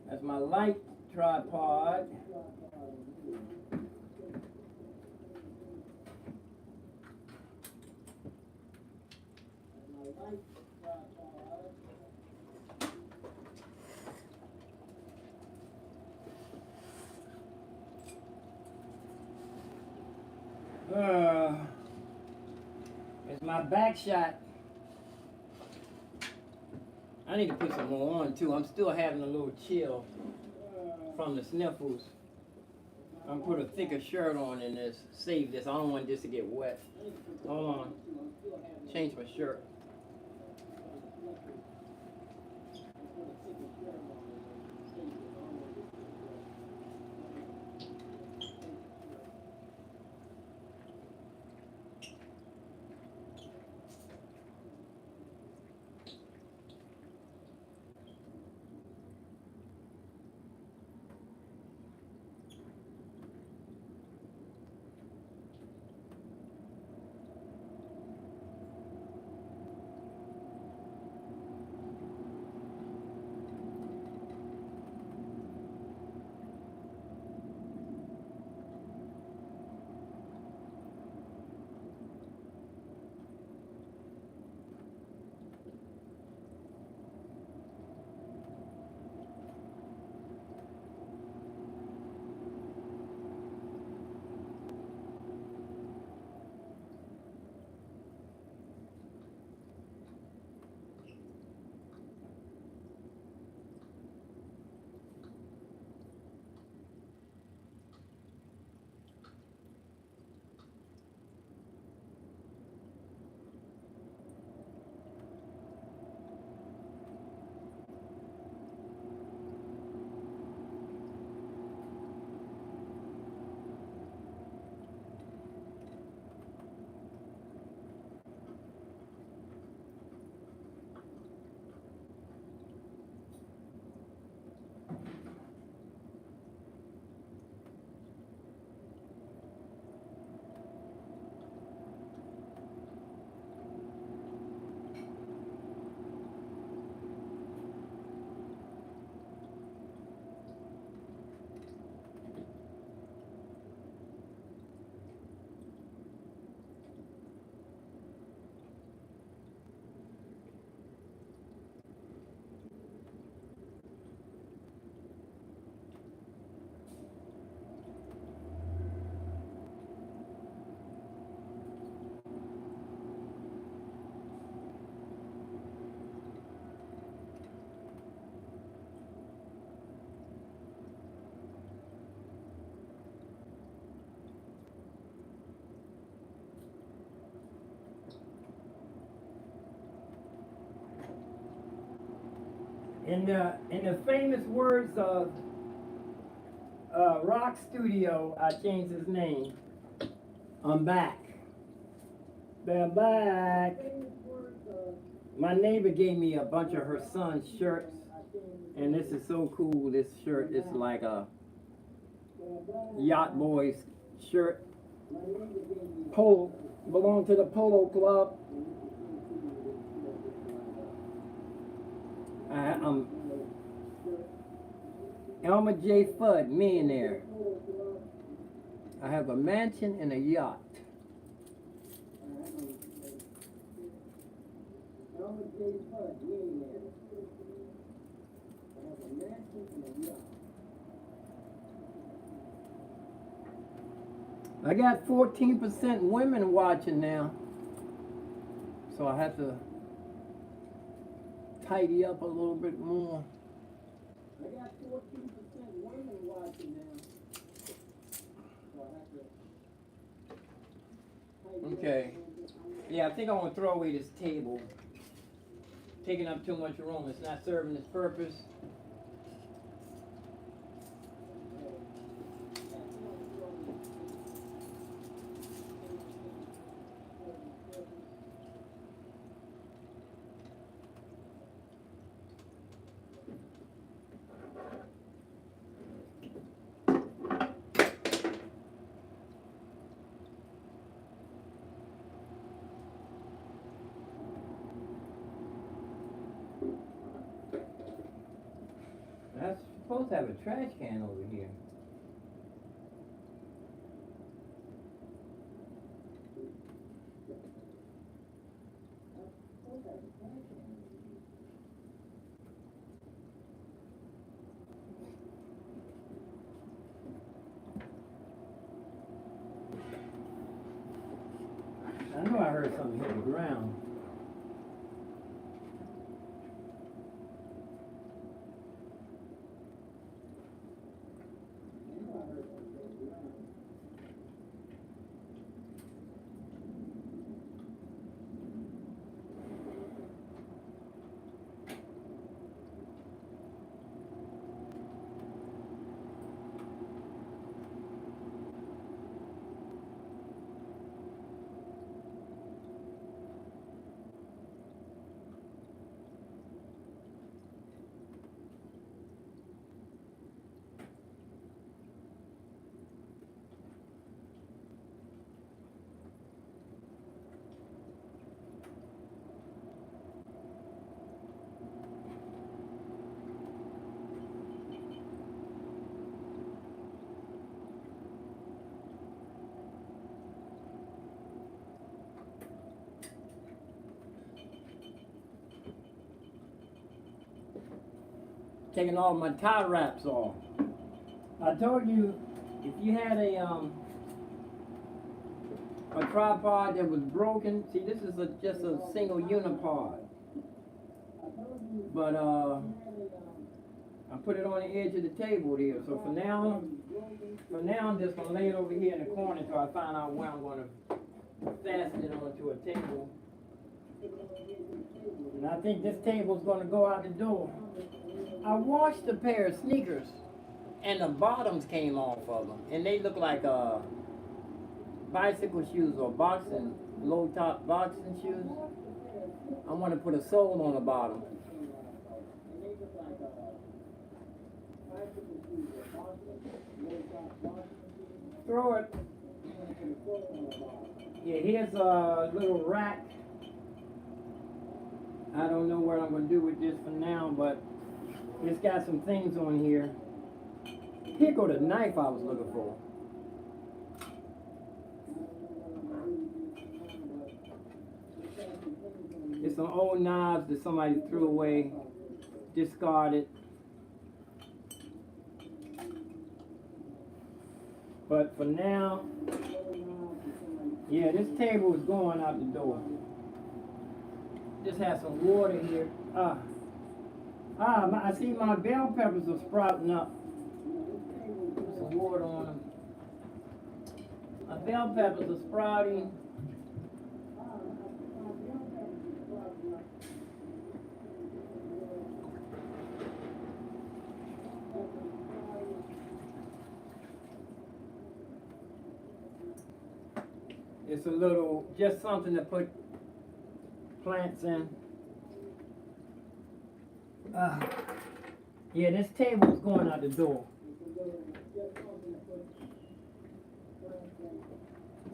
That's my light tripod. It's my back shot. I need to put some more on too. I'm still having a little chill from the sniffles. I'm gonna put a thicker shirt on in this. Save this. I don't want this to get wet. Hold on. Change my shirt. In the famous words of Rock Studio, I changed his name. I'm back. They're back. Famous words of My neighbor gave me a bunch of her son's shirts, and this is so cool. This shirt is like a yacht boy's shirt. Polo, belong to the Polo Club. I'm Elmer J. Fudd, millionaire. I have a mansion and a yacht. Elmer J. Fudd, millionaire. I have a mansion and a yacht. I got 14% women watching now, so I have to tidy up a little bit more. I got 14% women watching now, so I have to tidy up. Okay. Yeah, I think I want to throw away this table. Taking up too much room. It's not serving its purpose. That's supposed to have a trash can over here. I know I heard something hit the ground. Taking all my tie wraps off. I told you if you had a tripod that was broken, see this is just a single unipod. But I put it on the edge of the table there. So for now I'm just gonna lay it over here in the corner until I find out where I'm gonna fasten it onto a table. And I think this table's gonna go out the door. I washed a pair of sneakers and the bottoms came off of them, and they look like bicycle shoes or boxing, low top boxing shoes. I want to put a sole on the bottom. Throw it. Yeah, here's a little rack. I don't know what I'm going to do with this for now, but it's got some things on here. Here go the knife I was looking for. It's some old knives that somebody threw away, discarded. But for now, yeah, this table is going out the door. Just have some water here. I see my bell peppers are sprouting up. Put some water on them. My bell peppers are sprouting. It's a little, just something to put plants in. Yeah, this table's going out the door.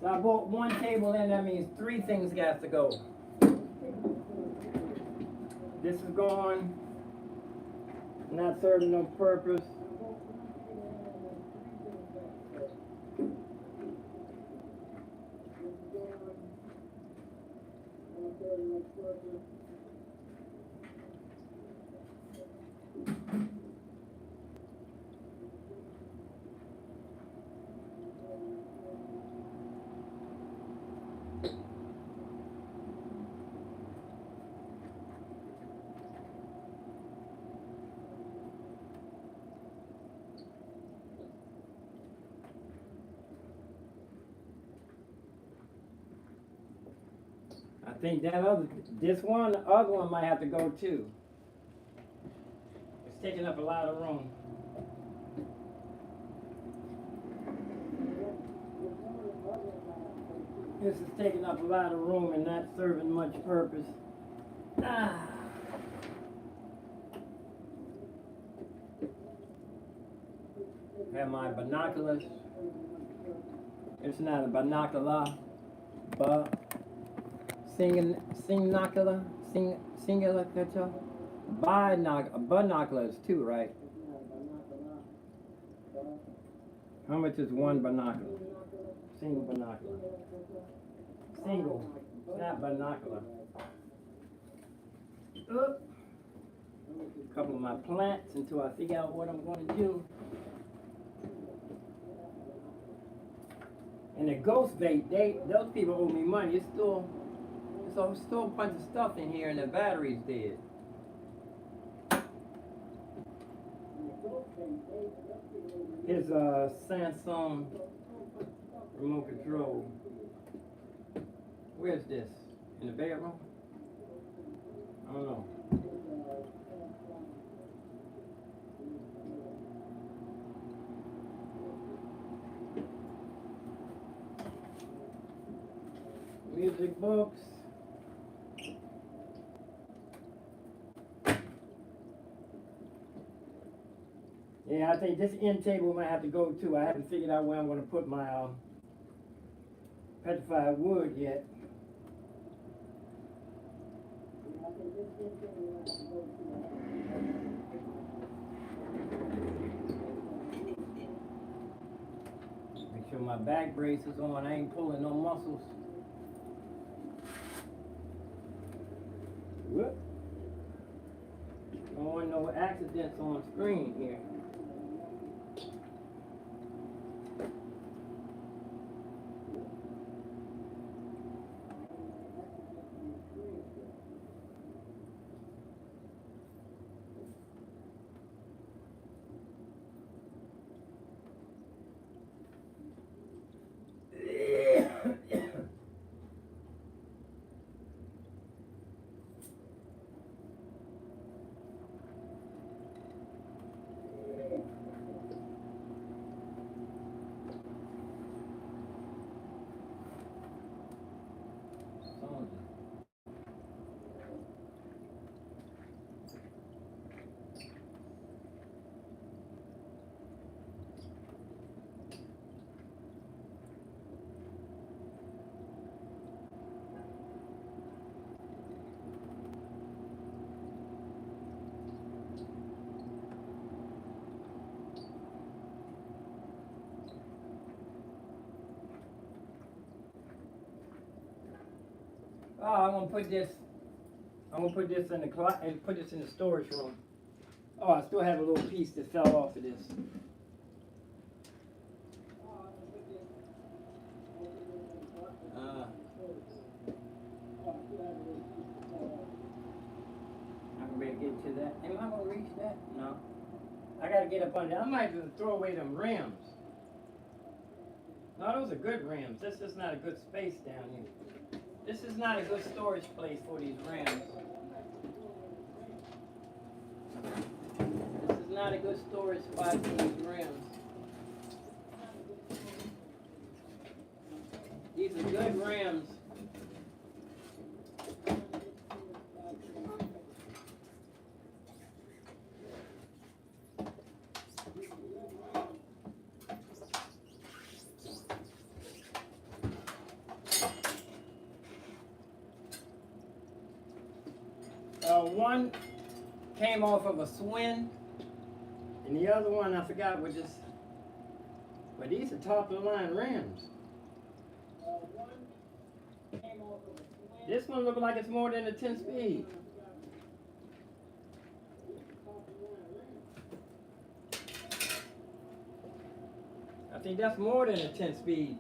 So I bought one table in, that means 3 things got to go. This is gone, not serving no purpose. I think the other one might have to go too. It's taking up a lot of room. This is taking up a lot of room and not serving much purpose. Have my binoculars. It's not a binocular, but singular, binoculars too, right? How much is one binocular? Single binocular. Single, not binocular. A couple of my plants until I figure out what I'm going to do. And the ghost bait, those people owe me money. It's still a bunch of stuff in here, and the battery's dead. Here's a Samsung remote control. Where's this? In the bedroom? I don't know. Music books. Yeah, I think this end table might have to go too. I haven't figured out where I'm going to put my petrified wood yet. Make sure my back brace is on. I ain't pulling no muscles. Whoop. Don't want no accidents on screen here. Oh, I'm gonna put this in the and put this in the storage room. Oh, I still have a little piece that fell off of this. I'm gonna get to that. Am I gonna reach that? No. I gotta get up under. I might have to throw away them rims. No, those are good rims. This is not a good space down here. This is not a good storage place for these rims. This is not a good storage spot for these rims. These are good rims. One came off of a swing, and the other one I forgot was just. But these are top of the line rims. This one looks like it's more than a 10 speed. I think that's more than a 10 speed.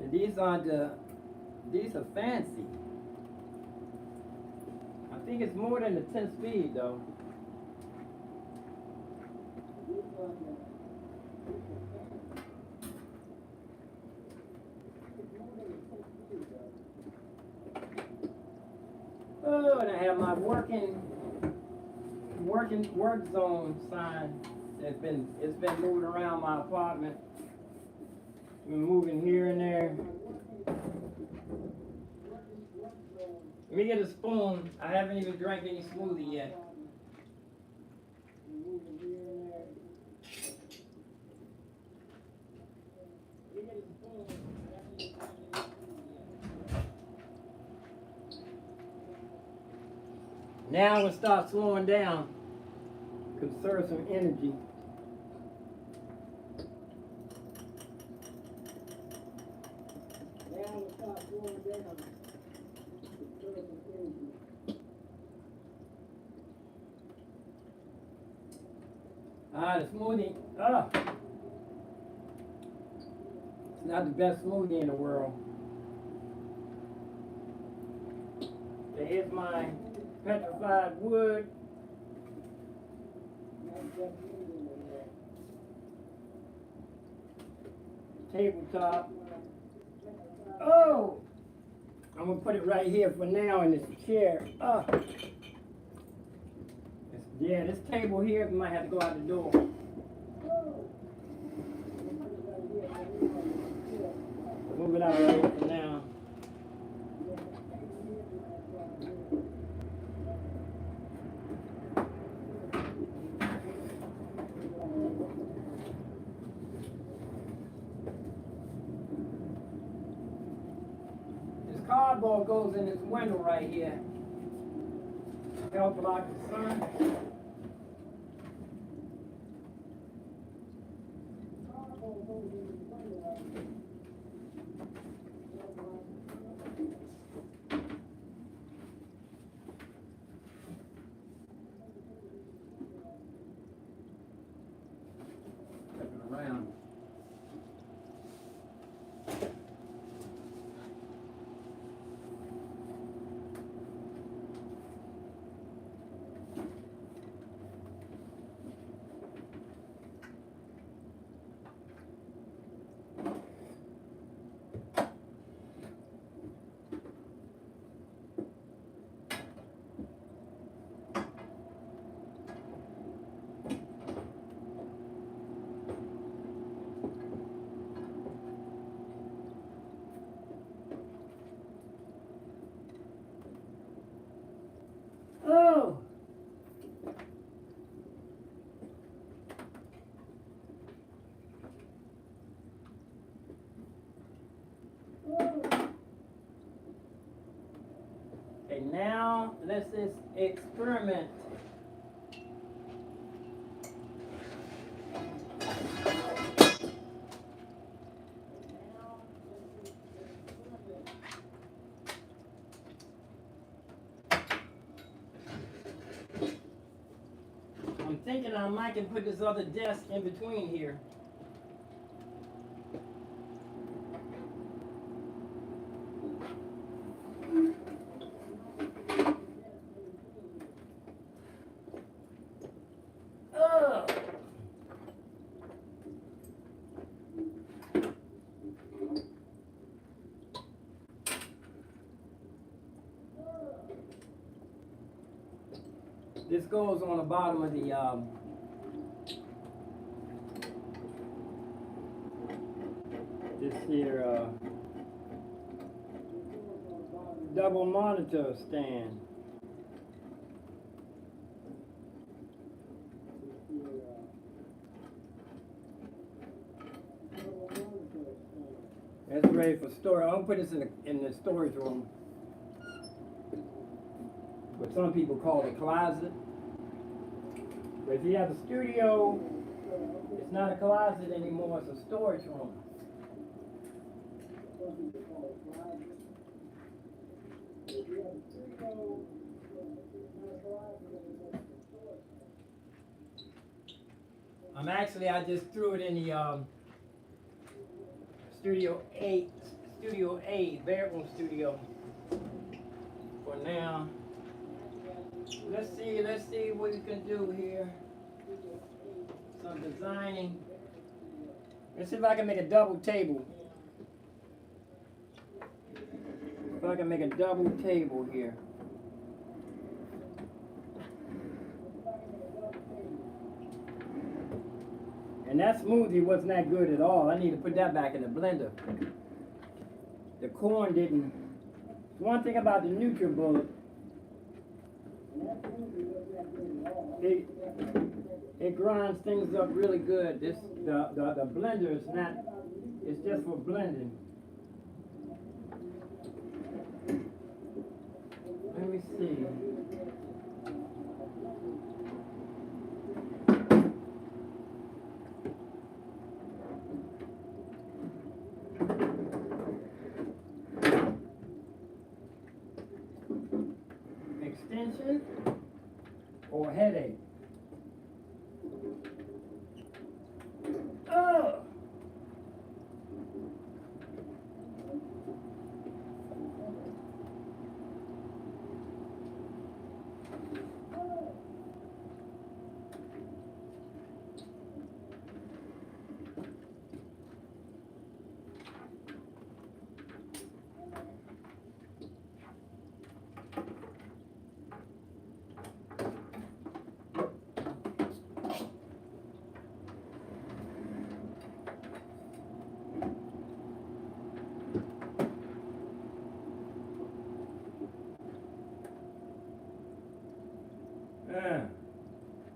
And these are fancy. I think it's more than a 10 speed though. Oh, and I have my work zone sign. It's been moving around my apartment. Been moving here and there. Let me get a spoon. I haven't even drank any smoothie yet. Now we'll start slowing down. Conserve some energy. The smoothie, it's not the best smoothie in the world. Here's my petrified wood. Tabletop. Oh! I'm gonna put it right here for now in this chair. Yeah, this table here might have to go out the door. Move it out right here for now. This cardboard goes in this window right here. Help block the sun. Around. Oh! Okay, now let's just experiment. I'm thinking I might can put this other desk in between here. This goes on the bottom of the this here double monitor stand. That's ready for storage. I'm gonna put this in the storage room. What some people call the closet. But if you have a studio, it's not a closet anymore, it's a storage room. I just threw it in the Studio A, bedroom studio for now. Let's see what we can do here. Some designing. Let's see if I can make a double table. If I can make a double table here. And that smoothie wasn't that good at all. I need to put that back in the blender. The corn didn't. One thing about the NutriBullet, it grinds things up really good. The blender is not. It's just for blending. Let me see. Extension or headache? Oh!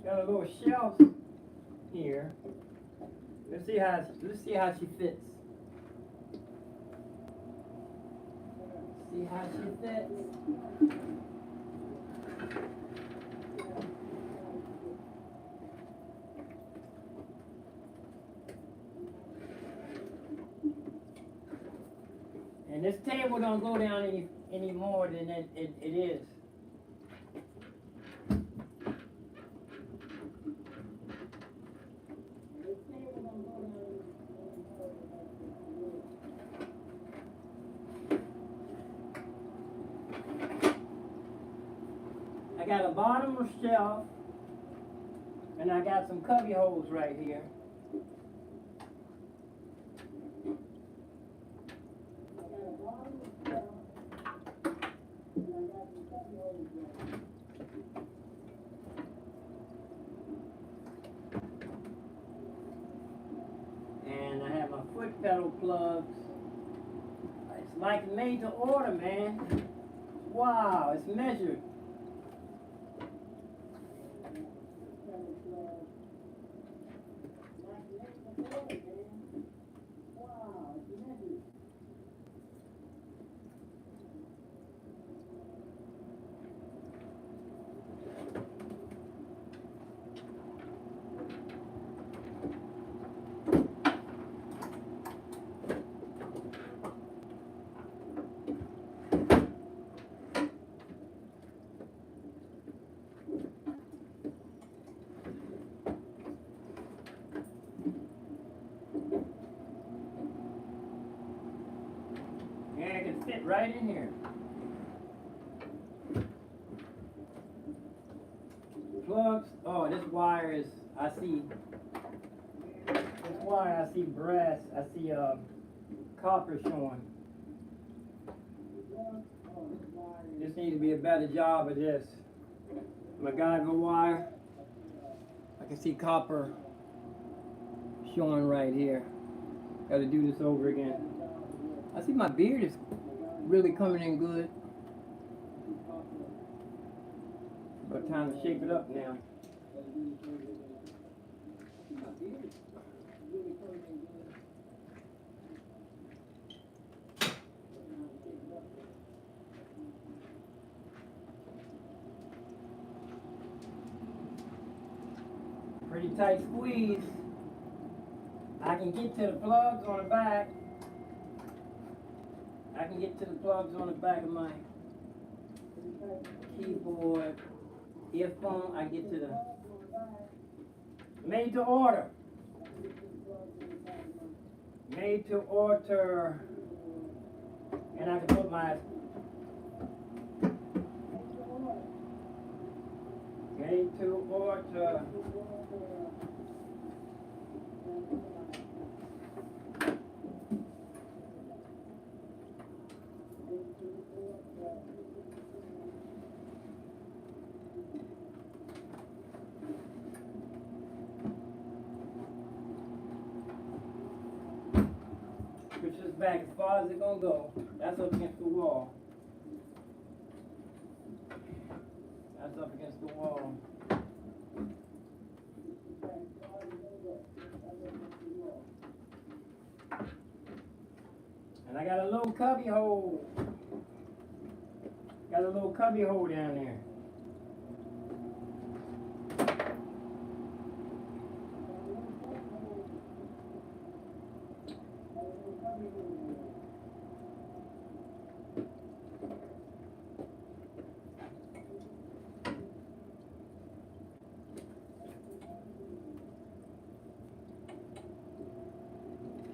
Got a little shelf here. Let's see how she fits. See how she fits. And this table don't go down any more than it is. I got a bottom shelf, and I got some cubby holes right here. And I have my foot pedal plugs. It's like made to order, man. Wow, it's measured. Yeah, it can fit right in here. Plugs. Oh, this wire is, I see brass. I see copper showing. This needs to be a better job of this. MacGyver wire. I can see copper showing right here. Gotta do this over again. I see my beard is really coming in good. But time to shape it up now. Pretty tight squeeze. I can get to the plugs on the back. I can get to the plugs on the back of my keyboard. Earphone, I get to the made to order. Made to order. And I can put my made to order. Push this back as far as it's gonna go. That's up against the wall. That's up against the wall. And I got a little cubby hole. Got a little cubby hole down there.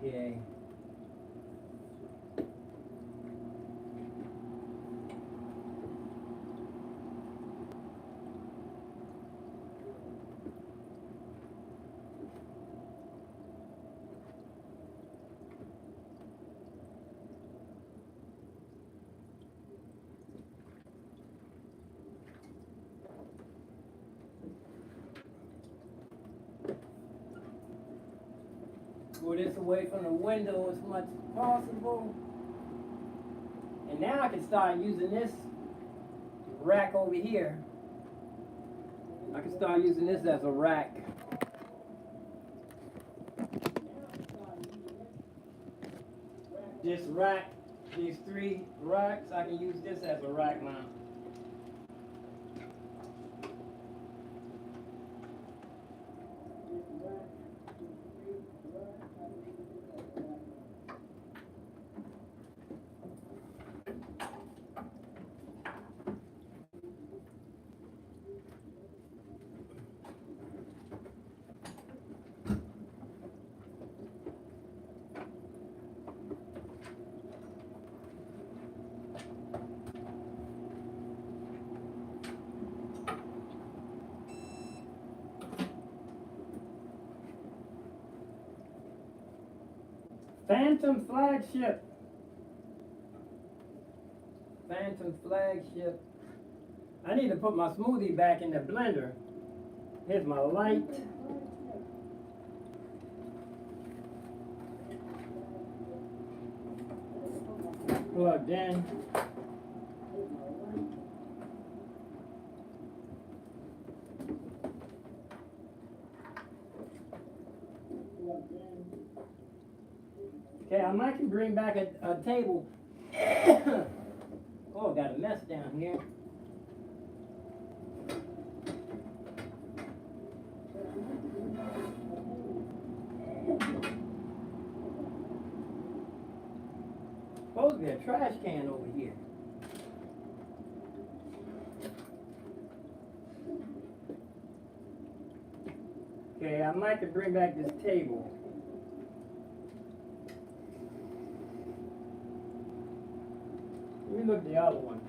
Okay. Pull this away from the window as much as possible. And now I can start using this rack over here. I can start using this as a rack. This rack, these 3 racks, I can use this as a rack mount. Phantom flagship. Phantom flagship. I need to put my smoothie back in the blender. Here's my light. Plugged in. Okay, I might can bring back a table. Oh, got a mess down here. Supposed to be a trash can over here. Okay, I might can bring back this table. Let me look at the other one.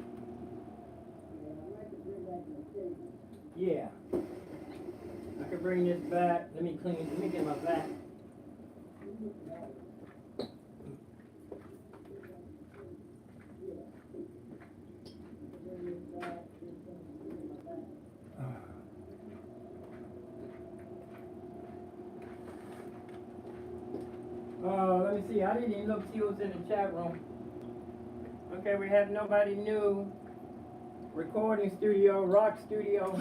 Yeah. I can bring this back. Let me get my back. Let me see. I didn't even look see who's in the chat room. Okay, we have nobody new. Recording studio, rock studio.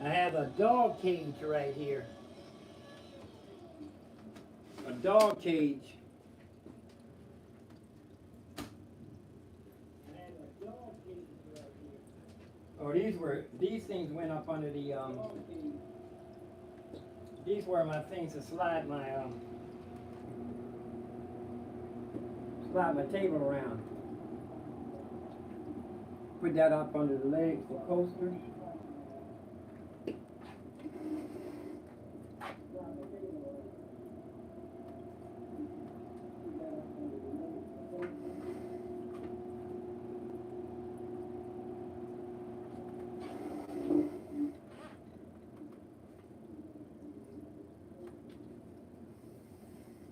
I have a dog cage right here. A dog cage. I have a dog cage right here. Oh, these things went up under the these were my things to slide my table around. Put that up under the legs for coaster.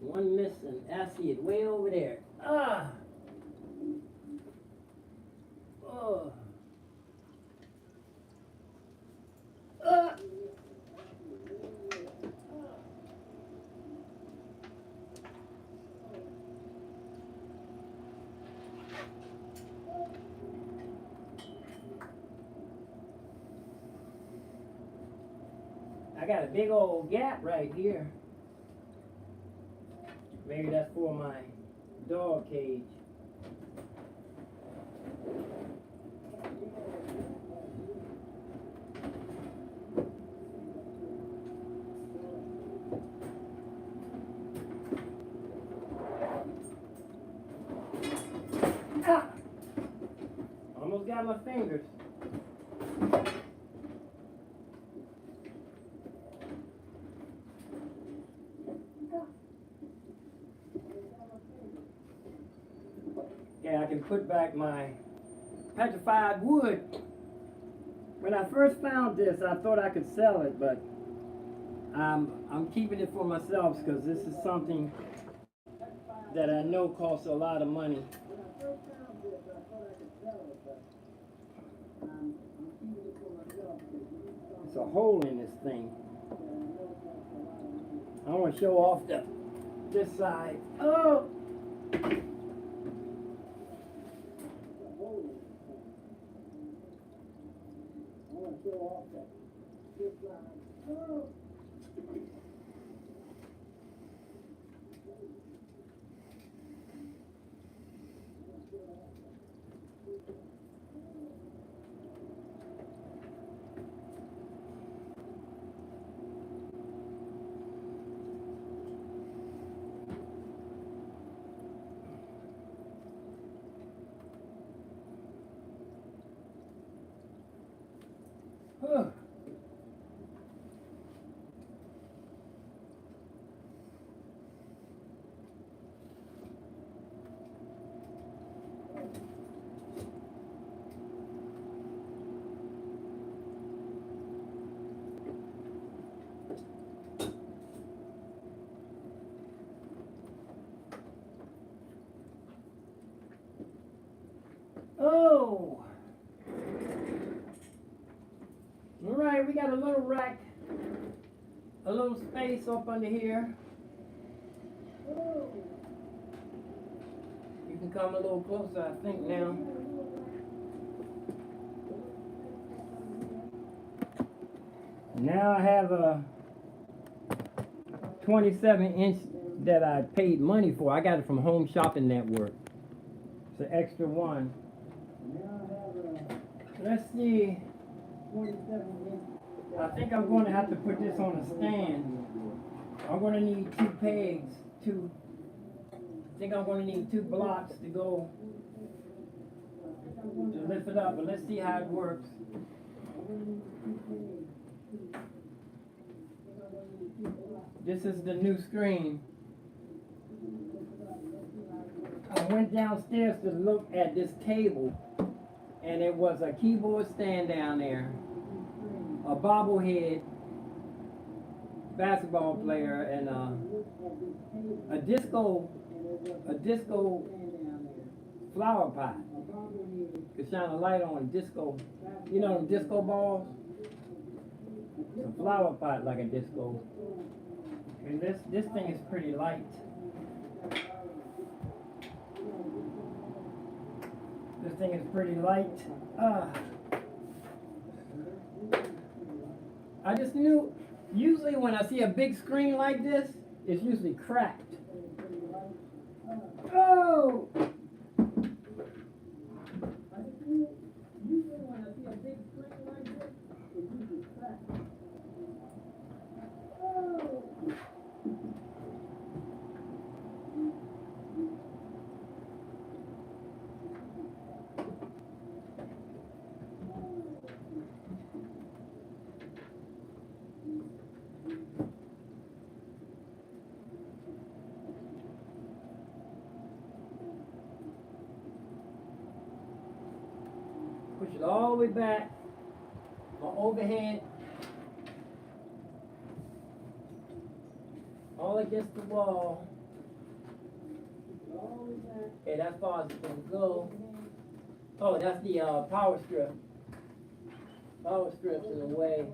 One missing. I see it way over there. Ah! Oh! Ah! I got a big old gap right here. Maybe that's for my dog cage. Ah! Almost got my fingers. Yeah, I can put back my petrified wood. When I first found this, I thought I could sell it, but I'm keeping it for myself because this is something that I know costs a lot of money. When I first found this, I thought I could sell it, but I'm keeping it for myself because there's a hole in this thing. I want to show off this side. Oh! Show off that this side. Oh. Huh. Oh! Alright, we got a little rack, a little space up under here. Oh. You can come a little closer, I think, now. Now I have a 27-inch that I paid money for. I got it from Home Shopping Network. It's an extra one. Now I have a, let's see, 27-inch. I think I'm going to have to put this on a stand. I'm going to need 2 pegs, I think I'm going to need 2 blocks to go to lift it up, but let's see how it works. This is the new screen. I went downstairs to look at this table, and it was a keyboard stand down there, a bobblehead basketball player, and a disco flower pot. Could shine a light on a disco, you know them disco balls? A flower pot like a disco. And this thing is pretty light. This thing is pretty light. I just knew, usually when I see a big screen like this, it's usually cracked. Oh! Usually when I see a big screen like this, it's usually cracked. Oh! Push it all the way back. My overhead. All against the wall. Okay, that's far as it's gonna go. Oh, that's the power strip. Power strip's in the way.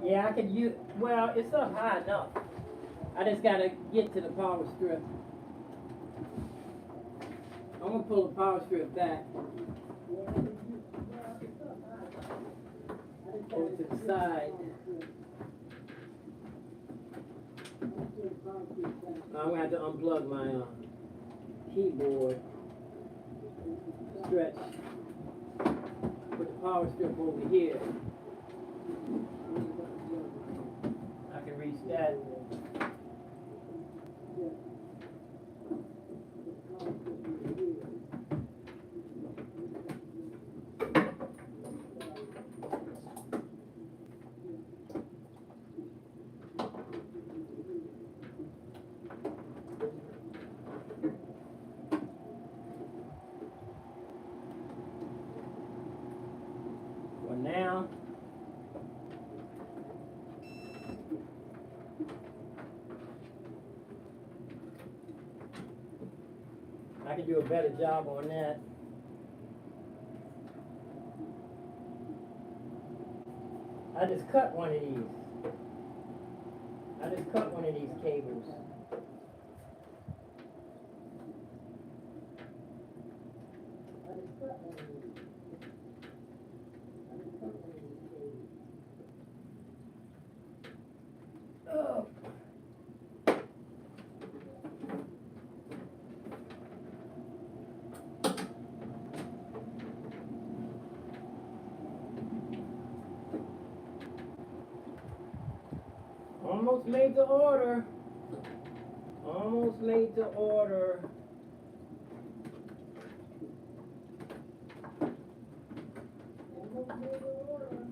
Yeah, I could use, well, it's up high enough. I just gotta get to the power strip. I'm gonna pull the power strip back. Over to the side. I'm gonna have to unplug my keyboard. Stretch. Put the power strip over here. I can reach that. For now, I can do a better job on that. I just cut one of these. I just cut one of these cables. Oh. Almost made to order. Almost made to order. Almost made to order.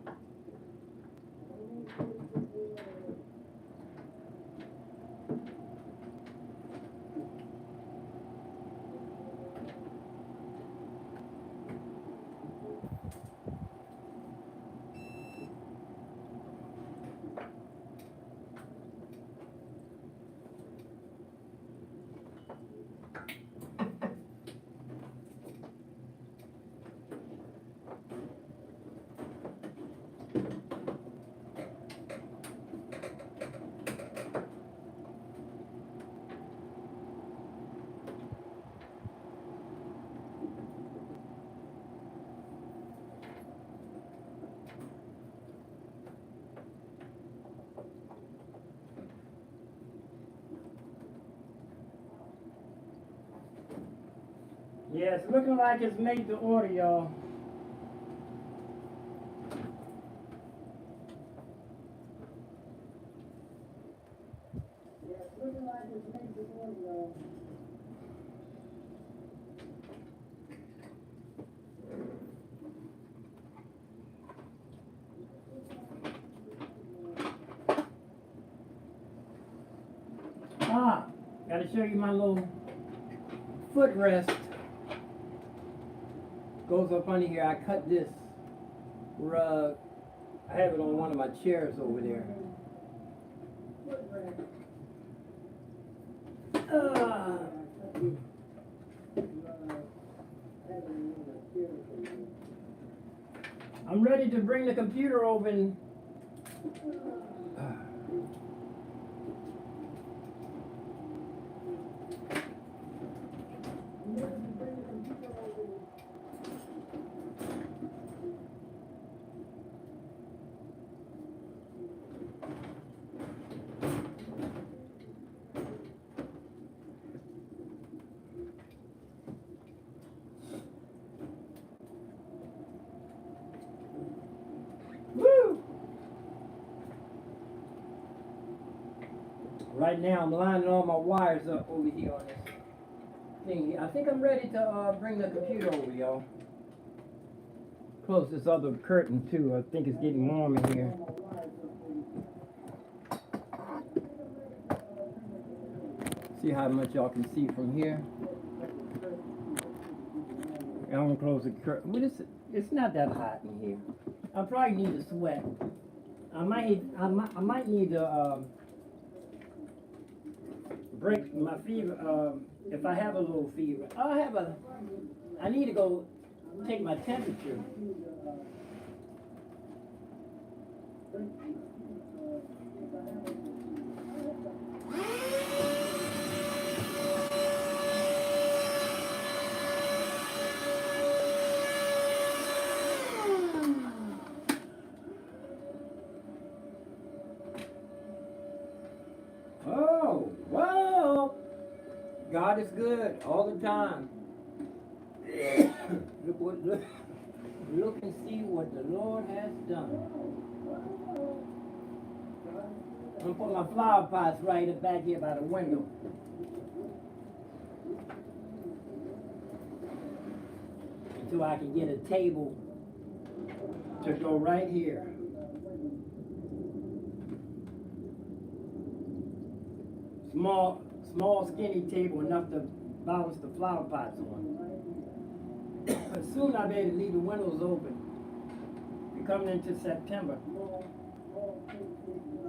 Yeah, it's looking like it's made to order, y'all. Yeah, it's looking like it's made to order, y'all. Ah, Gotta show you my little footrest. Goes up under here. I cut this rug. I have it on one of my chairs over there. I'm ready to bring the computer over and right now, I'm lining all my wires up over here on this thing. I think I'm ready to bring the computer over, y'all. Close this other curtain too. I think it's getting warm in here. See how much y'all can see from here. I'm gonna close the curtain. What is it? It's not that hot in here. I probably need a sweat. I might need to break my fever, if I have a little fever. I need to go take my temperature. Oh, whoa! God is good all the time. Look and see what the Lord has done. I'm gonna put my flower pots right back here by the window. Until I can get a table to go right here. Small skinny table enough to balance the flower pots on. Soon I'll be able to leave the windows open. We're coming into September.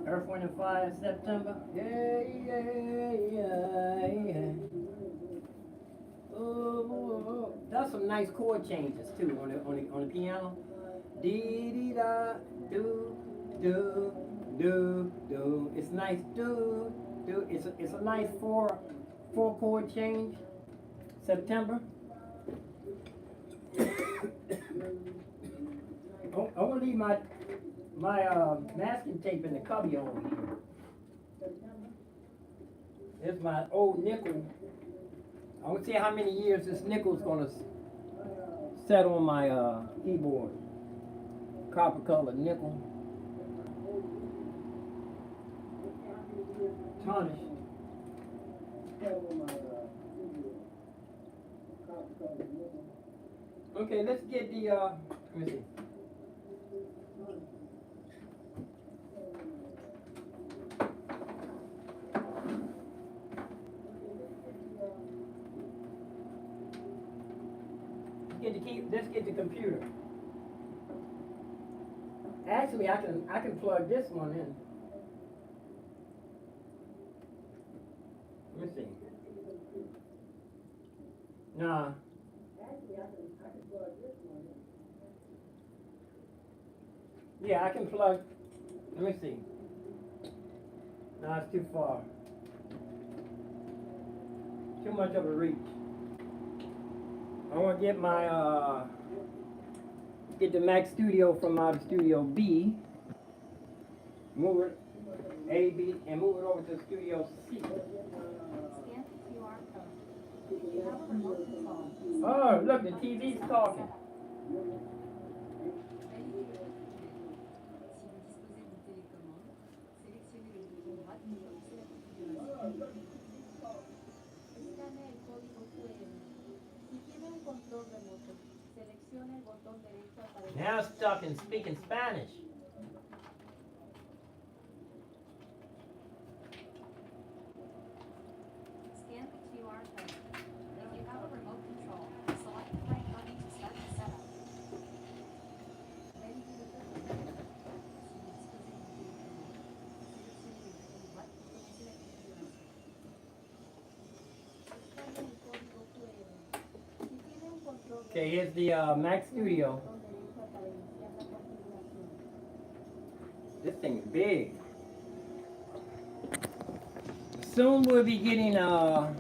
Earth, Wind, and Fire, September. Yeah. Oh, that's some nice chord changes too on the piano. Dee dee da do do do do. It's nice do. It's a nice four chord change. September. I want to leave my masking tape in the cubby over here. Here's my old nickel. I want to see how many years this nickel's gonna set on my keyboard. Copper colored nickel. Tarnish. Okay, let's get the let me see. Let's get the computer. Actually, I can plug this one in. Let me see. Nah. Yeah, I can plug. Let me see. No, it's too far. Too much of a reach. I want to get my get the Mac Studio from out of Studio B. Move it A, B, and move it over to Studio C. Oh, look, the TV's talking. Now stuck in speaking Spanish. Okay, here's the Mac Studio. This thing is big. Soon we'll be getting a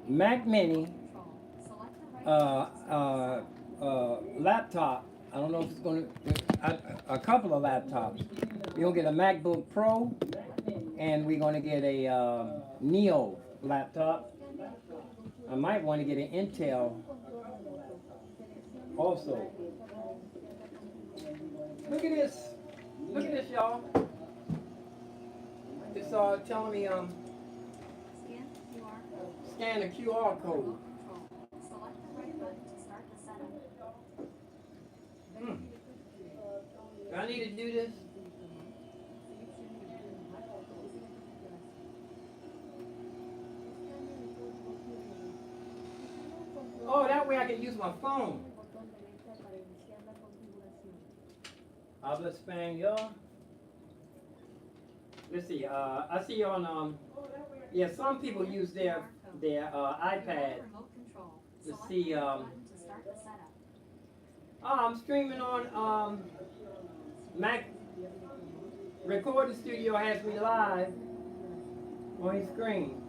Mac Mini laptop. I don't know if it's going to, a couple of laptops. We're going to get a MacBook Pro, and we're going to get a Neo laptop. I might want to get an Intel also. Look at this. Look at this, y'all. It's telling me scan the QR code. Do I need to do this? Oh, that way I can use my phone. Habla Español. Let's see. I see on yeah, some people use their iPad to see. Oh, I'm streaming on Mac Recording Studio has me live on his screen.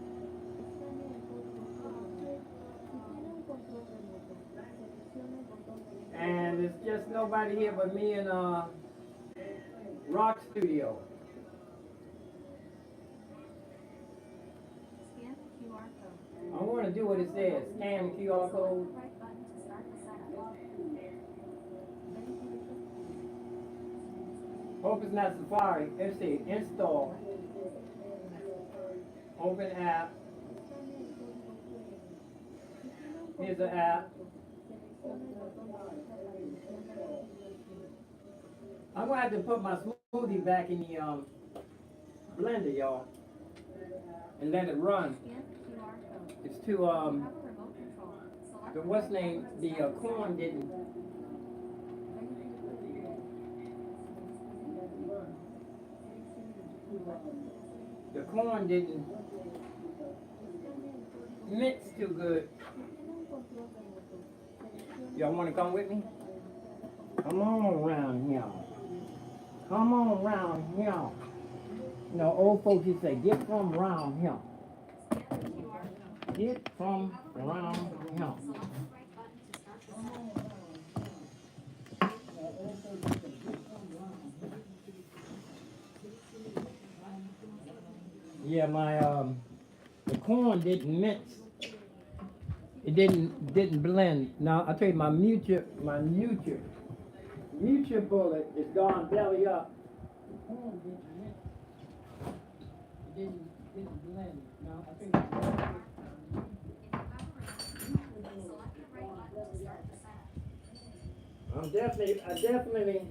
And it's just nobody here but me and Rock Studio. I want to do what it says. Scan the QR code. Hope it's not Safari. Let's see. Install. Open app. Here's the app. I'm going to have to put my smoothie back in the blender, y'all, and let it run. It's too, the what's name, the corn didn't. The corn didn't mix too good. Y'all want to come with me? Come on around here. Come on around here. You know, old folks used to say, get from around here. Get from around here. Yeah, my the corn didn't mix. It didn't blend. Now I tell you, my mutual bullet is gone belly up. The corn didn't mix. It didn't blend. Now I think. I definitely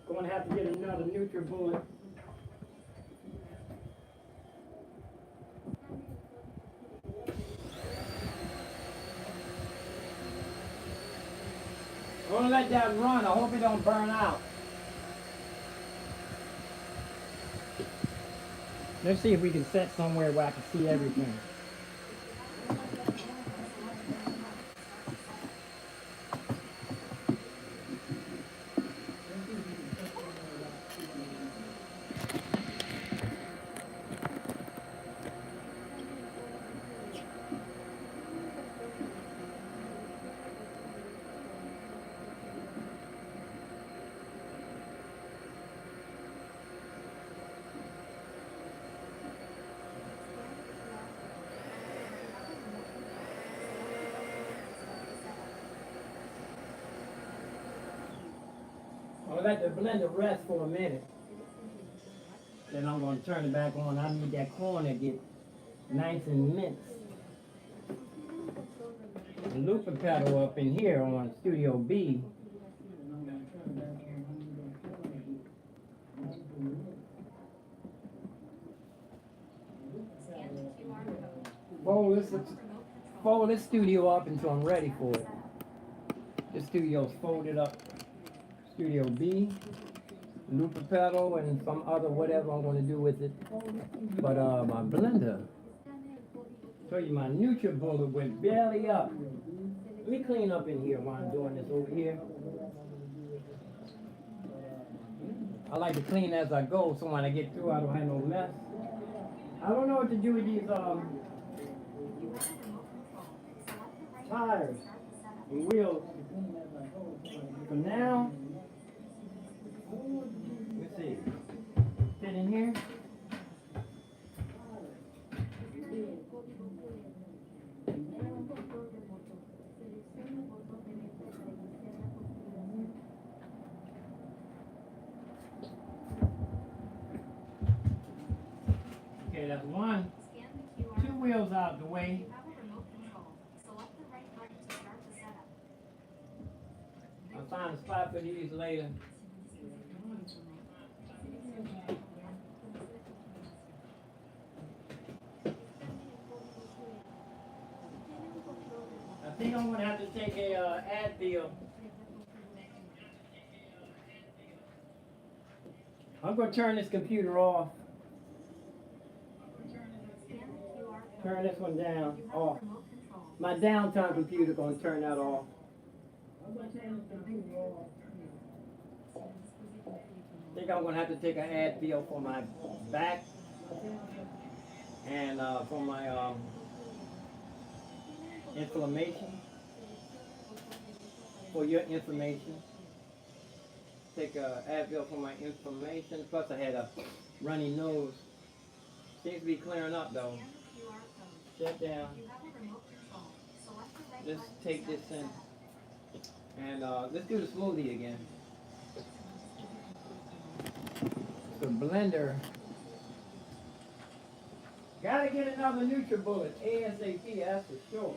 going to have to get another NutriBullet. I'm going to let that run. I hope it don't burn out. Let's see if we can set somewhere where I can see everything. I'll let the blender rest for a minute. Then I'm going to turn it back on. I need that corn to get nice and minced. The looper pedal up in here on Studio B. Fold this studio up until I'm ready for it. This studio's folded up. Studio B, looper pedal, and some other whatever I'm going to do with it. But my blender, show you my NutriBullet went belly up. Let me clean up in here while I'm doing this over here. I like to clean as I go, so when I get through, I don't have no mess. I don't know what to do with these tires and wheels. For now, let's see. Fit in here. Okay, that's one. 2 wheels out the way. I'll find a spot for these later. I think I'm gonna have to take a Advil. I'm gonna turn this computer off. Turn this one down, off. My downtime computer gonna turn that off. I think I'm gonna have to take an Advil for my back and for my inflammation. For your information, take a Advil for my inflammation. Plus, I had a runny nose. Seems to be clearing up though. Shut down. Let's take this in. And let's do the smoothie again. The blender. Gotta get another NutriBullet ASAP, that's for sure.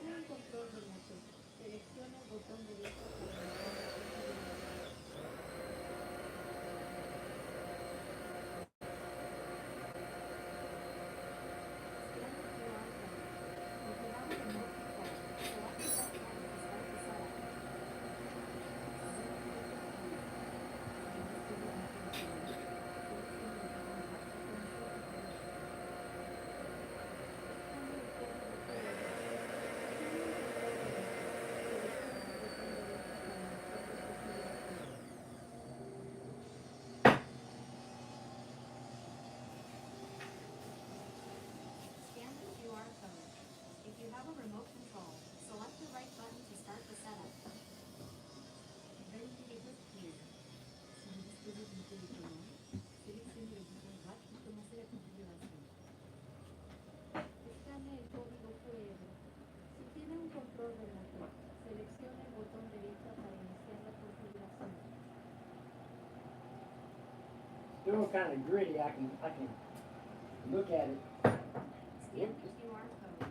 Still kind of gritty. I can look at it. Scan the QR code.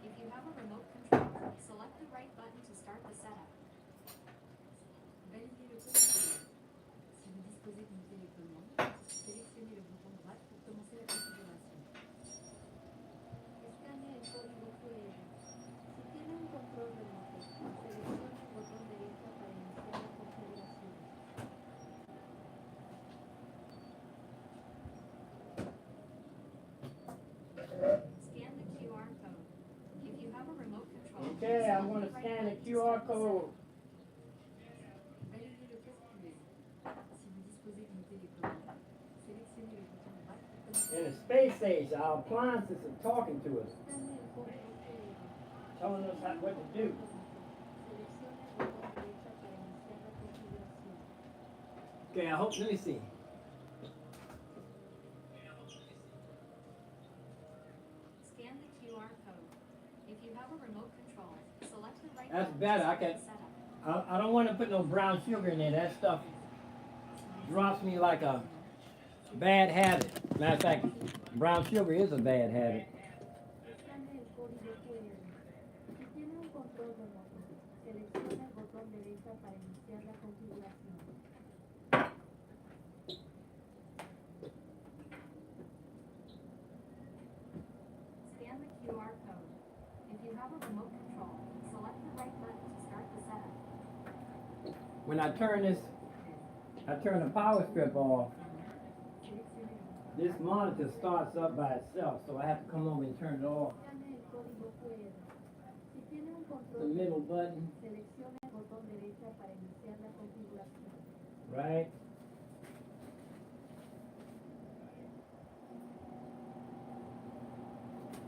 If you have a remote control, select the right button to start the setup. Validez le code QR. Si vous disposez d'une télécommande, sélectionnez le bouton droit pour commencer la configuration. Escanee el código QR. Si tiene un control remoto, seleccione el botón derecho para iniciar la configuración. Scan the QR code. If you have a remote control, Okay, I'm going to scan the QR code. validez le code QR. Si vous disposez d'une télécommande, sélectionnez le bouton droit pour commencer. In the space station, our appliances are talking to us, Escanee el código QR. telling us what to do. Seleccione el botón derecho para iniciar la configuración. Okay, I hope, let me see. Scan the QR code. If you have a remote control, select the right That's button better. to I start can. the setup. I don't want to put no brown sugar in there. That stuff drops me like a bad habit. Matter of fact, brown sugar is a bad habit. Escanee el código QR. Si tiene un control remoto, seleccione el botón derecho para iniciar la configuración. Scan the QR code. If you have a remote control, select the right button to start the setup. When I turn this, I turn the power strip off. Seleccione el botón. This monitor starts up by itself, so I have to come over and turn it off. Escanee el código QR. Si tiene un The control middle button, seleccione el botón derecha para iniciar la configuración. right?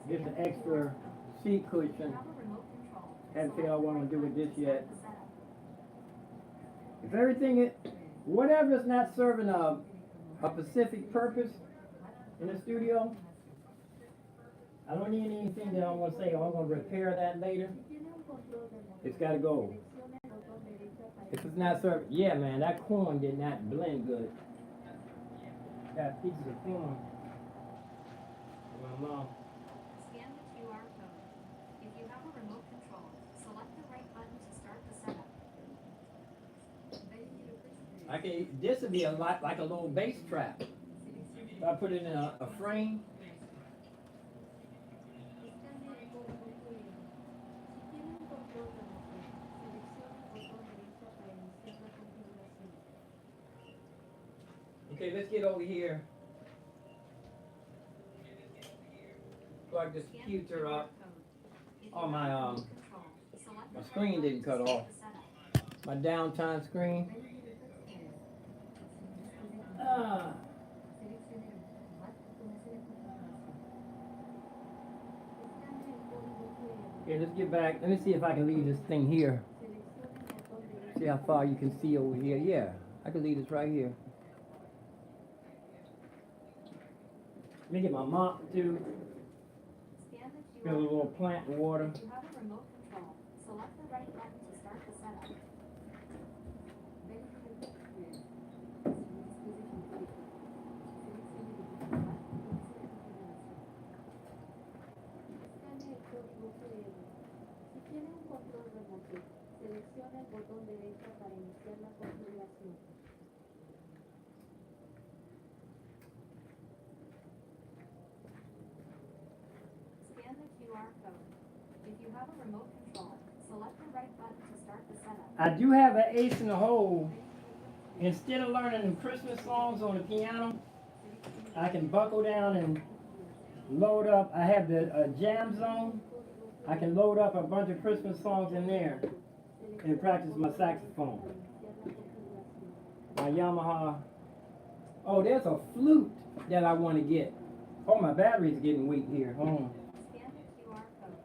Get the extra seat cushion. Have a remote control. Haven't figured out what I'm gonna do with this Start yet. the setup. If everything, whatever is not serving a specific purpose in the studio, I don't need anything that I'm gonna say, oh, I'm gonna repair that later. Tiene un control remoto. It's gotta go. Seleccione el botón derecha para If it's not serving, yeah, man, that corn did not blend good. Got pieces of corn. My mom. Scan the QR code. If you have a remote control, select the right button to start the setup. This would be a lot like a little bass trap. If I put it in a frame, escanee el código QR. Si tiene un control remoto, seleccione el botón derecha para iniciar la configuración. okay, let's get over here. Plug this Scan the computer QR up. code. If Oh, you my, have a remote control, select my the screen right didn't button cut to off. start the setup. My downtime screen. Ah, Seleccione el botón más para conocer la configuración. Escanee el código QR. okay, let's get back. Let me see if I can leave this thing here. Seleccione el botón derecha. See how far you can see over here. Yeah, I can leave this right here. Let me get my mop too. Scan the Get a QR little code. plant water. If you have a remote control, select the right button to start the setup. Escanee el código QR. Si tiene un control remoto, seleccione el botón derecha para iniciar la configuración. Scan the QR code. If you have a remote control, select the right button to start the setup. I do have an ace in the hole. Instead of learning the Christmas songs on the piano, I can buckle down and load up. I have the jam zone. I can load up a bunch of Christmas songs in there and practice my saxophone. My Yamaha. Oh, there's a flute that I want to get. Oh, my battery's getting weak here. Hold on. Scan the QR code.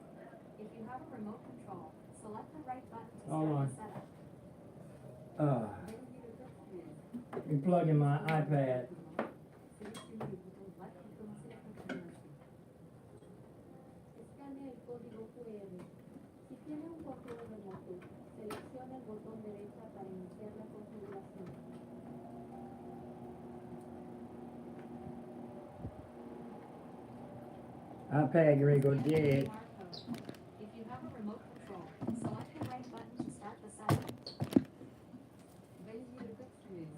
If you have a remote control, select the right button to Hold start on. the setup. Let me plug in my iPad. Escanee el código QR. Si tiene un control remoto, seleccione el botón derecha para iniciar la configuración. iPad ready to go dead. QR code. If you have a remote control, select the right button to start the setup. Validez le code QR.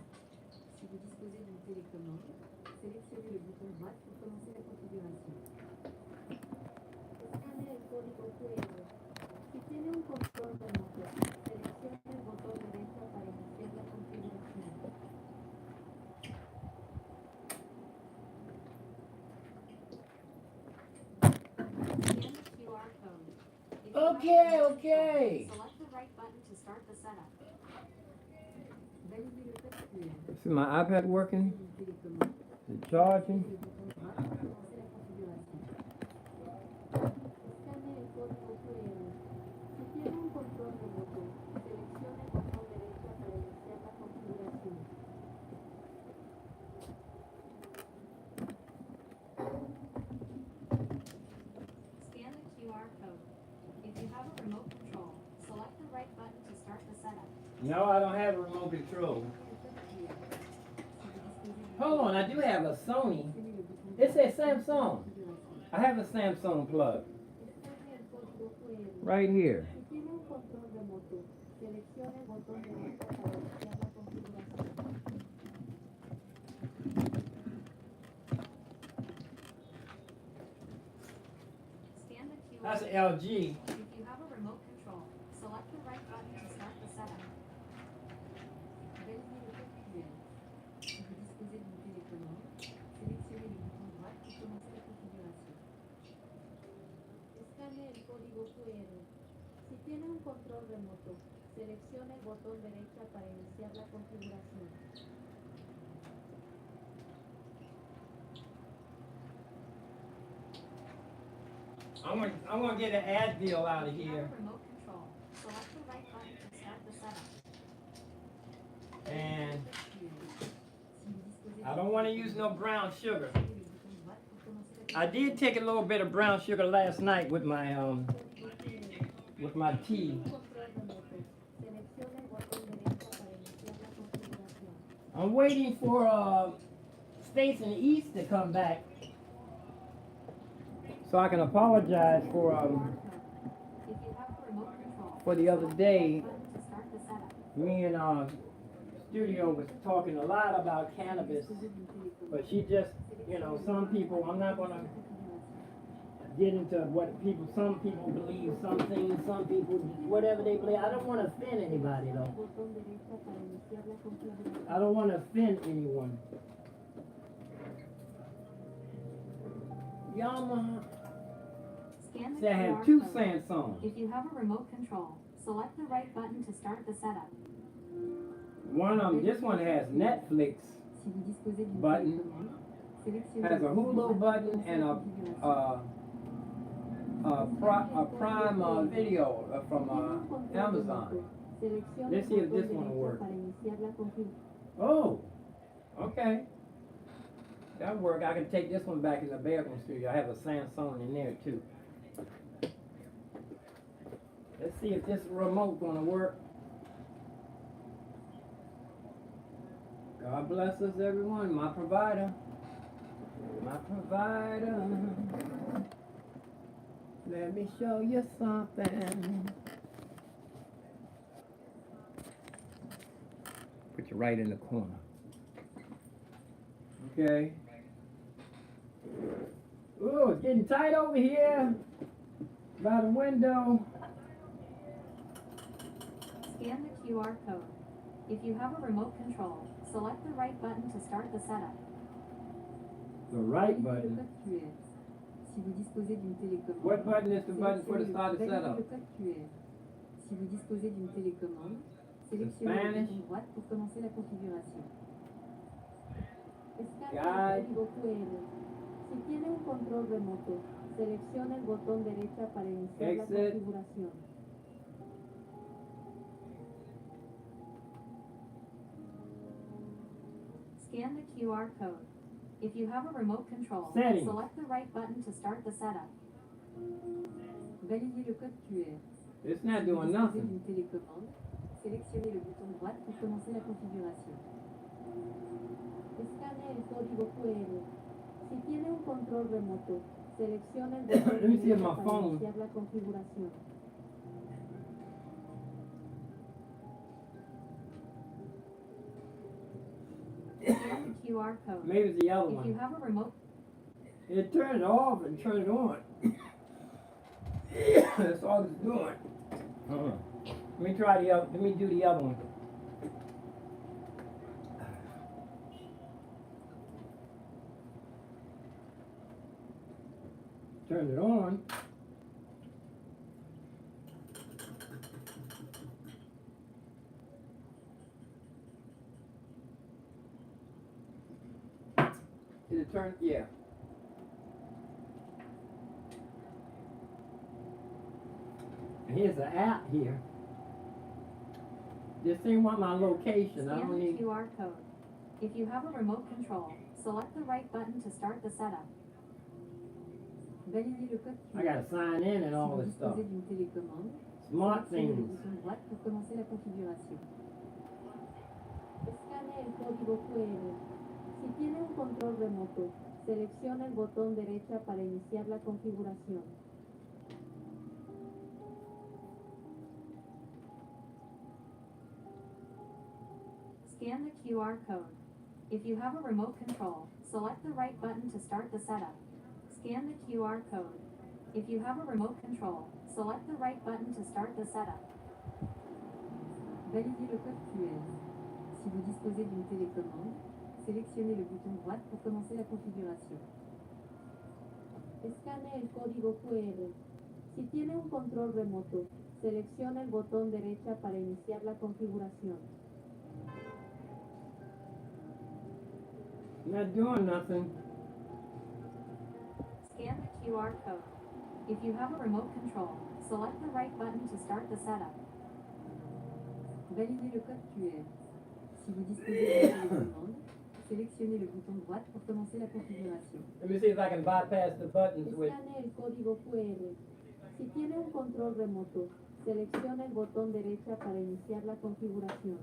Si vous disposez d'une télécommande, sélectionnez le bouton droit pour commencer la configuration. Escanee el código QR. Si tiene un control remoto, seleccione el botón derecha para iniciar la configuración. Scan the QR code. If you have a Okay, remote okay. control, select the right button to start the setup. Validez le code QR. See my iPad working? Une télécommande, Is it charging? le bouton droit pour commencer la configuration. Escanee el código QR. Si tiene un control remoto, seleccione el botón derecha para iniciar la configuración. Scan the QR code. If you have a remote control, select the right button to start the setup. No, I don't have a remote control. Hold on, I do have a Sony. It says Samsung. I have a Samsung plug Escanee el código QR. right here. Si tiene un control remoto, seleccione el botón derecha para iniciar la configuración. Scan the QR That's an code. LG. If you have a remote control, select the right button to start the setup. Validez le code QR. Si vous disposez d'une télécommande, sélectionnez le bouton droit pour commencer la configuration. Escanee el código QR. Si tiene un control remoto, seleccione el botón derecha para iniciar la configuración. I want to get an Advil out of If you here. have a remote control, select the right button to start the setup. And Si vous disposez I don't want to use no brown sugar. le bouton droite pour commencer la I did take a little bit of brown sugar last night with my tea. Control remoto, seleccione el botón derecha para iniciar la configuración. I'm waiting for States in the East to come back so I can apologize for If you have a remote control, for the other day. button to start the setup. Me and studio was talking a lot about cannabis, but she just, some people, I'm not gonna get into what some people believe, some things, some people, whatever they believe. I don't want to offend anybody though. Botón derecha para iniciar la configuración. I don't want to offend anyone. Yamaha. Scan the Say I QR had two code. Samsungs. If you have a remote control, select the right button to start the setup. One of them, this one has Netflix, Si vous disposez d'une Button. télécommande, sélectionnez has a le bouton Hulu droite pour button commencer and la configuration. a Prime Video from Amazon. Seleccione Let's el see if botón this one will derecha work. para iniciar la configuración. Oh, okay. That'll work. I can take this one back in the bedroom studio. I have a Samsung in there too. Let's see if this remote gonna work. God bless us, everyone. My provider. My provider. Let me show you something. Put you right in the corner. Okay. Ooh, it's getting tight over here. By the window. Scan the QR code. If you have a remote control, select the right button to start the setup. The right Validez le button. code QR. Si vous disposez d'une télécommande, What button is the button for the sélectionnez start of validez setup? le code QR. Si vous disposez d'une télécommande, sélectionnez le Spanish. bouton droite pour commencer la configuration. Escanea Guide. el código QR. Si tiene un control remoto, seleccione el botón derecha para iniciar la Exit. configuración. Scan the QR code. If you have a remote control, Settings. select the right button to start the setup. Validez le code QR. It's not Si vous doing disposez nothing. d'une télécommande, sélectionnez le bouton droite pour commencer la configuration. Escanea el código QR. Si tiene un control remoto, seleccione el botón Let me see if derecha my para phone- iniciar la configuración. Scan the QR code. Maybe it's the other If you one. have a remote It turned off and turned on. That's all it's doing. Let me try the other. Let me do the other one. Turned it on. Did it turn? Yeah. And here's the app here. This thing want my location. I Scan don't the need. QR code. If you have a remote control, select the right button to start the setup. Validez le code I QR. gotta sign in and Si all vous this stuff. disposez d'une télécommande, Smart sélectionnez le things. bouton droite pour commencer la configuration. Escanea el código QR. Si tiene un control remoto, seleccione el botón derecha para iniciar la configuración. Scan the QR code. If you have a remote control, select the right button to start the setup. Scan the QR code. If you have a remote control, select the right button to start the setup. Validez le code QR. Si vous disposez d'une télécommande, sélectionnez le bouton droite pour commencer la configuration. Escanea el código QR. Si tiene un control remoto, selecciona el botón derecha para iniciar la configuración. Not doing nothing. Scan the QR code. If you have a remote control, select the right button to start the setup. Validez le code QR. Si vous disposez de la télécommande, sélectionnez le bouton droite pour commencer la configuration. Let me see if I can bypass the buttons with. Escanee el código QR. Si tiene un control remoto, selecciona el botón derecha para iniciar la configuración.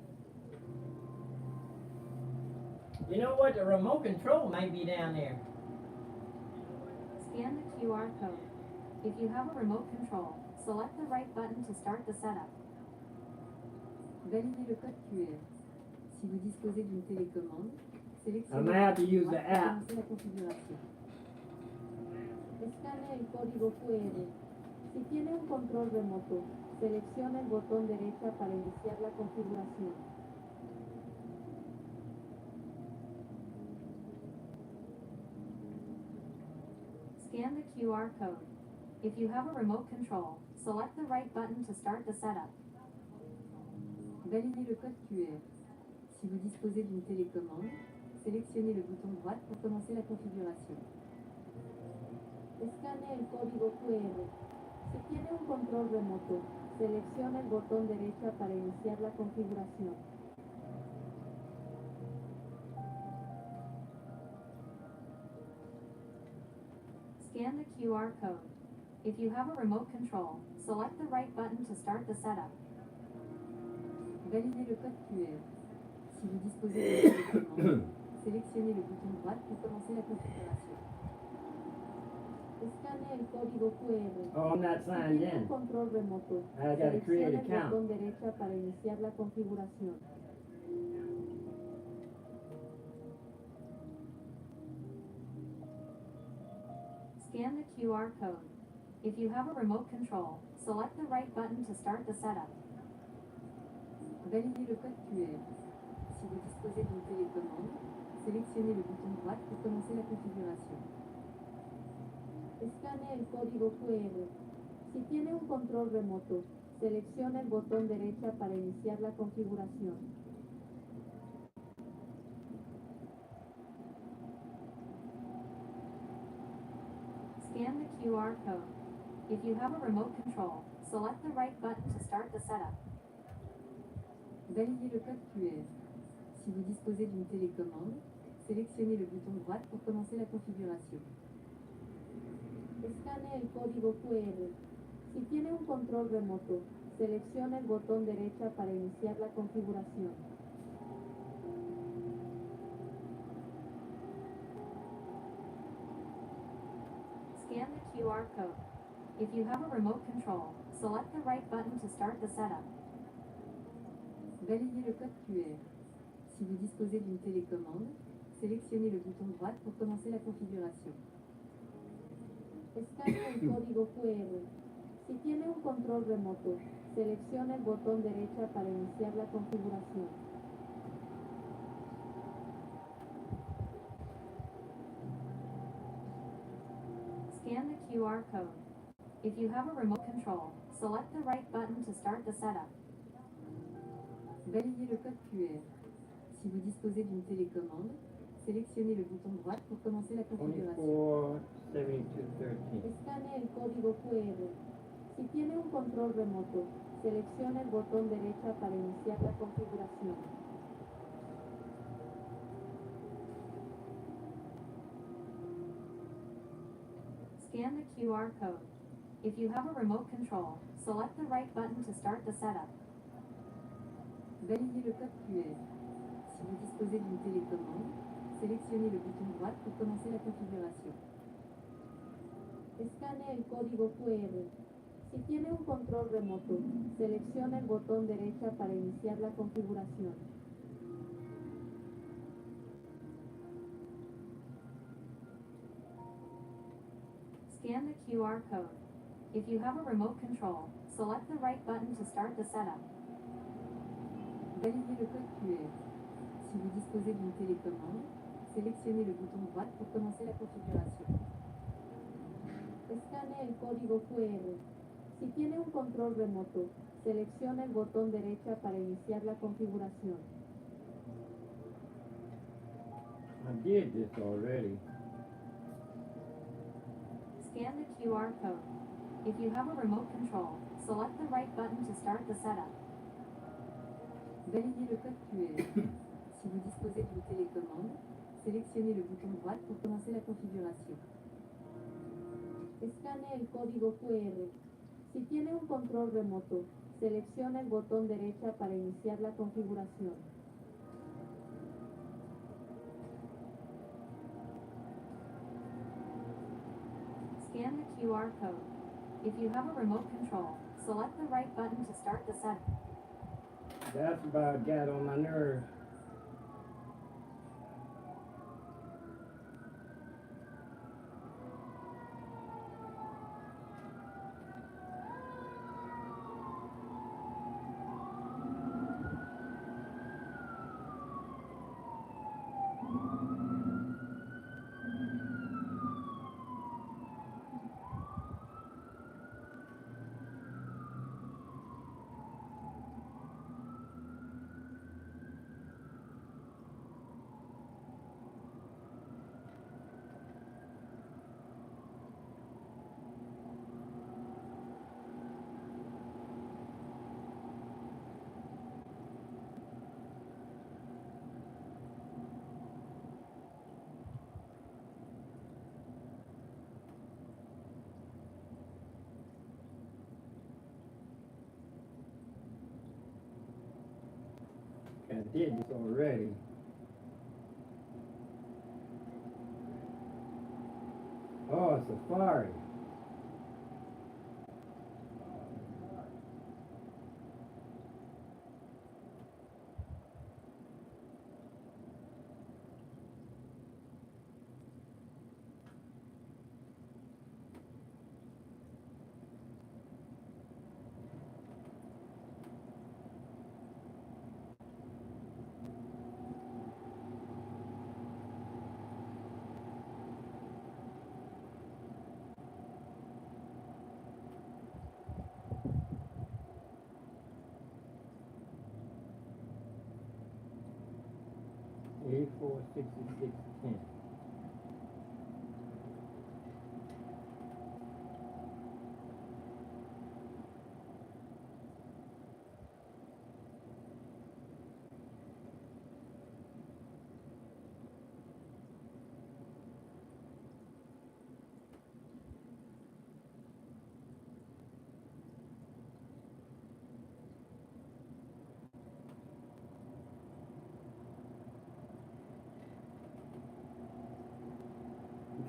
You know what? The remote control might be down there. Scan the QR code. If you have a remote control, select the right button to start the setup. Validez le code QR. Si vous disposez d'une télécommande, I'm sélectionnez gonna have to le use bouton the droite pour app. commencer la configuration. Escanea el código QR. Si tiene un control remoto, selecciona el botón derecha para iniciar la configuración. Scan the QR code. If you have a remote control, select the right button to start the setup. Validez le code QR. Si vous disposez d'une télécommande, sélectionnez le bouton droite pour commencer la configuration. Escanea el código QR. Si tiene un control remoto, selecciona el botón derecha para iniciar la configuración. Scan the QR code. If you have a remote control, select the right button to start the setup. Validez le code QR. Si vous disposez d'une télécommande, sélectionnez le bouton droite pour commencer la configuration. Escanea el código QR. Oh, I'm not Si signed tiene un in. control remoto, I gotta create selecciona an el account. botón derecha para iniciar la configuración. Scan the QR code. If you have a remote control, select the right button to start the setup. Validez le code QR. Si vous disposez d'une télécommande, sélectionnez le bouton droite pour commencer la configuration. Escanea el código QR. Si tiene un control remoto, selecciona el botón derecha para iniciar la configuración. Scan the QR code. If you have a remote control, select the right button to start the setup. Validez le code QR. Si vous disposez d'une télécommande, sélectionnez le bouton droite pour commencer la configuration. Escanea el código QR. Si tiene un control remoto, selecciona el botón derecha para iniciar la configuración. Scan the QR code. If you have a remote control, select the right button to start the setup. Validez le code QR. Si vous disposez d'une télécommande, sélectionnez le bouton droite pour commencer la configuration. Escanea el código QR. Si tiene un control remoto, selecciona el botón derecha para iniciar la configuración. Scan the QR code. If you have a remote control, select the right button to start the setup. Validez le code QR. Si vous disposez d'une télécommande, sélectionnez le bouton droite pour commencer la configuration. 247213. Escanea el código QR. Si tiene un control remoto, selecciona el botón derecha para iniciar la configuración. Scan the QR code. If you have a remote control, select the right button to start the setup. Validez le code QR. Si vous disposez d'une télécommande, sélectionnez le bouton droite pour commencer la configuration. Escanea el código QR. Si tiene un control remoto, selecciona el botón derecha para iniciar la configuración. Scan the QR code. If you have a remote control, select the right button to start the setup. Validez le code QR. Si vous disposez d'une télécommande, sélectionnez le bouton droite pour commencer la configuration. Escanea el código QR. Si tiene un control remoto, seleccione el botón derecha para iniciar la configuración. I did this already. Scan the QR code. If you have a remote control, select the right button to start the setup. Validez le code QR. Si vous disposez d'une télécommande, sélectionnez le bouton droit pour commencer la configuration. Escanee el código QR. Si tiene un control remoto, seleccione el botón derecha para iniciar la configuración. Scan the QR code. If you have a remote control, select the right button to start the setup. That's about got on my nerve. I did this already. Oh, Safari. A46610.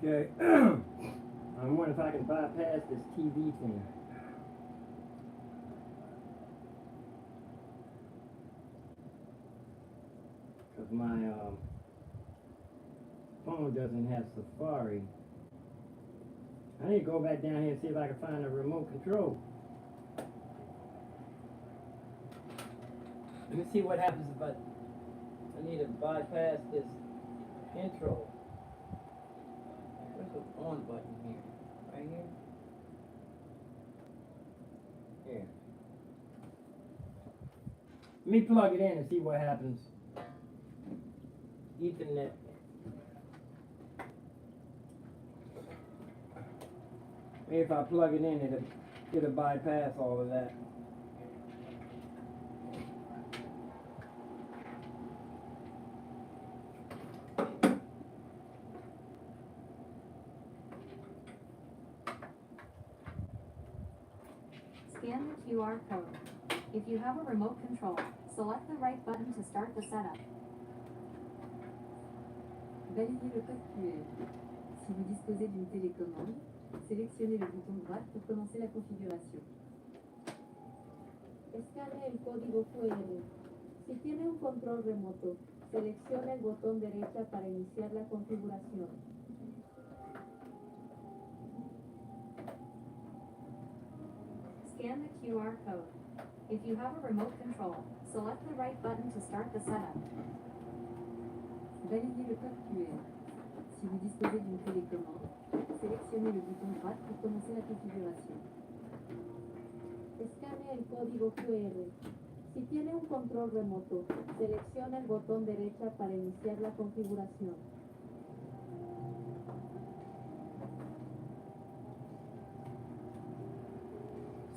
Okay. I'm wondering if I can bypass this TV thing. Because my phone doesn't have Safari. I need to go back down here and see if I can find a remote control. Let me see what happens if I need to bypass this intro. Where's the on button here? Right here? Here. Let me plug it in and see what happens. Ethernet. Maybe if I plug it in, it'll bypass all of that. Scan the QR code. If you have a remote control, select the right button to start the setup. Validez le code QR. Si vous disposez d'une télécommande, sélectionnez le bouton droit pour commencer la configuration. Escanee el código QR. Si tiene un control remoto, seleccione el botón derecha para iniciar la configuración. Scan the QR code. If you have a remote control, select the right button to start the setup. Validez le code QR. Si vous disposez d'une télécommande, sélectionnez le bouton droit pour commencer la configuration. el código QR. Si tiene un control remoto, seleccione el botón derecha para iniciar la configuración.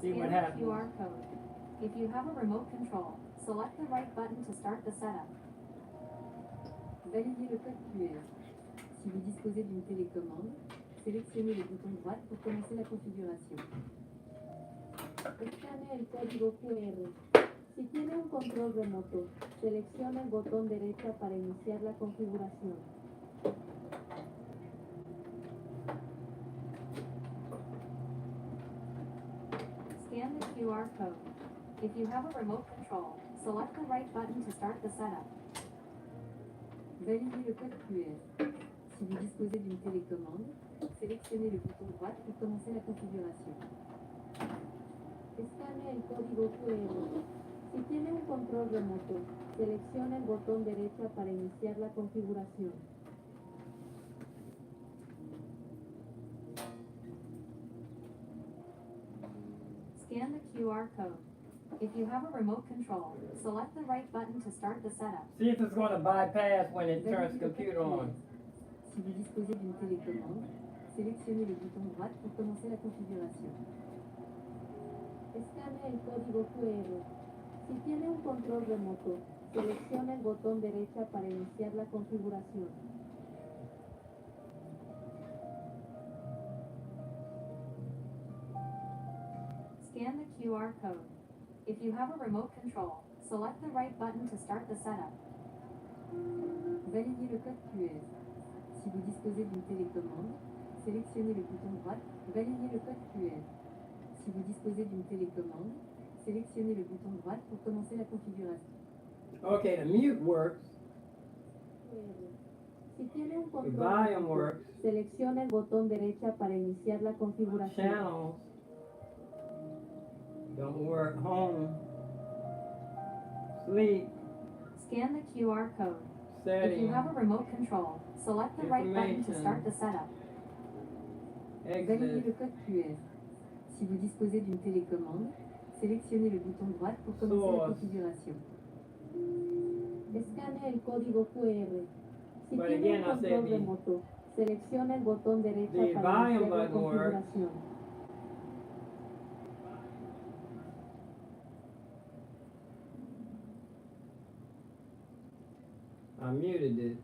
See what Scan the happens. QR code. If you have a remote control, select the right button to start the setup. Validez le code QR. Si vous disposez d'une télécommande, sélectionnez le bouton droite pour commencer la configuration. Escanee el código QR. Si tiene un control remoto, seleccione el botón derecha para iniciar la configuración. Scan the QR code. If you have a remote control, select the right button to start the setup. Validez le code QR. Si vous disposez d'une télécommande, sélectionnez le bouton droite pour commencer la configuration. Escanee el código QR. Si tiene un control remoto, seleccione el botón derecha para iniciar la configuración. Scan the QR code. If you have a remote control, select the right button to start the setup. See if it's going to bypass when it turns Validez the le code computer QR. on. Si vous disposez d'une télécommande, sélectionnez le bouton droite pour commencer la configuration. Escanee el código QR. Si tiene un control remoto, seleccione el botón derecha para iniciar la configuración. Scan the QR code. If you have a remote control, select the right button to start the setup. Validez le code QR. Si vous disposez d'une télécommande, sélectionnez le bouton droite. Validez le code QR. Si vous disposez d'une télécommande, sélectionnez le bouton droite pour commencer la configuration. Okay, the mute works. Si tiene un The control volume remoto, works. seleccione el botón derecha para iniciar la configuración. Channels don't work. Home. Sleep. Scan the QR code. If you Settings. have a remote control, select the right button to start the setup. Validez Exit. le code QR. Si vous disposez d'une télécommande, sélectionnez le bouton droite pour commencer la Source. configuration. Escanee el código QR. Si But tiene again, un I said control the- remoto, seleccione el botón derecha the para volume iniciar la button works. configuración. I muted it.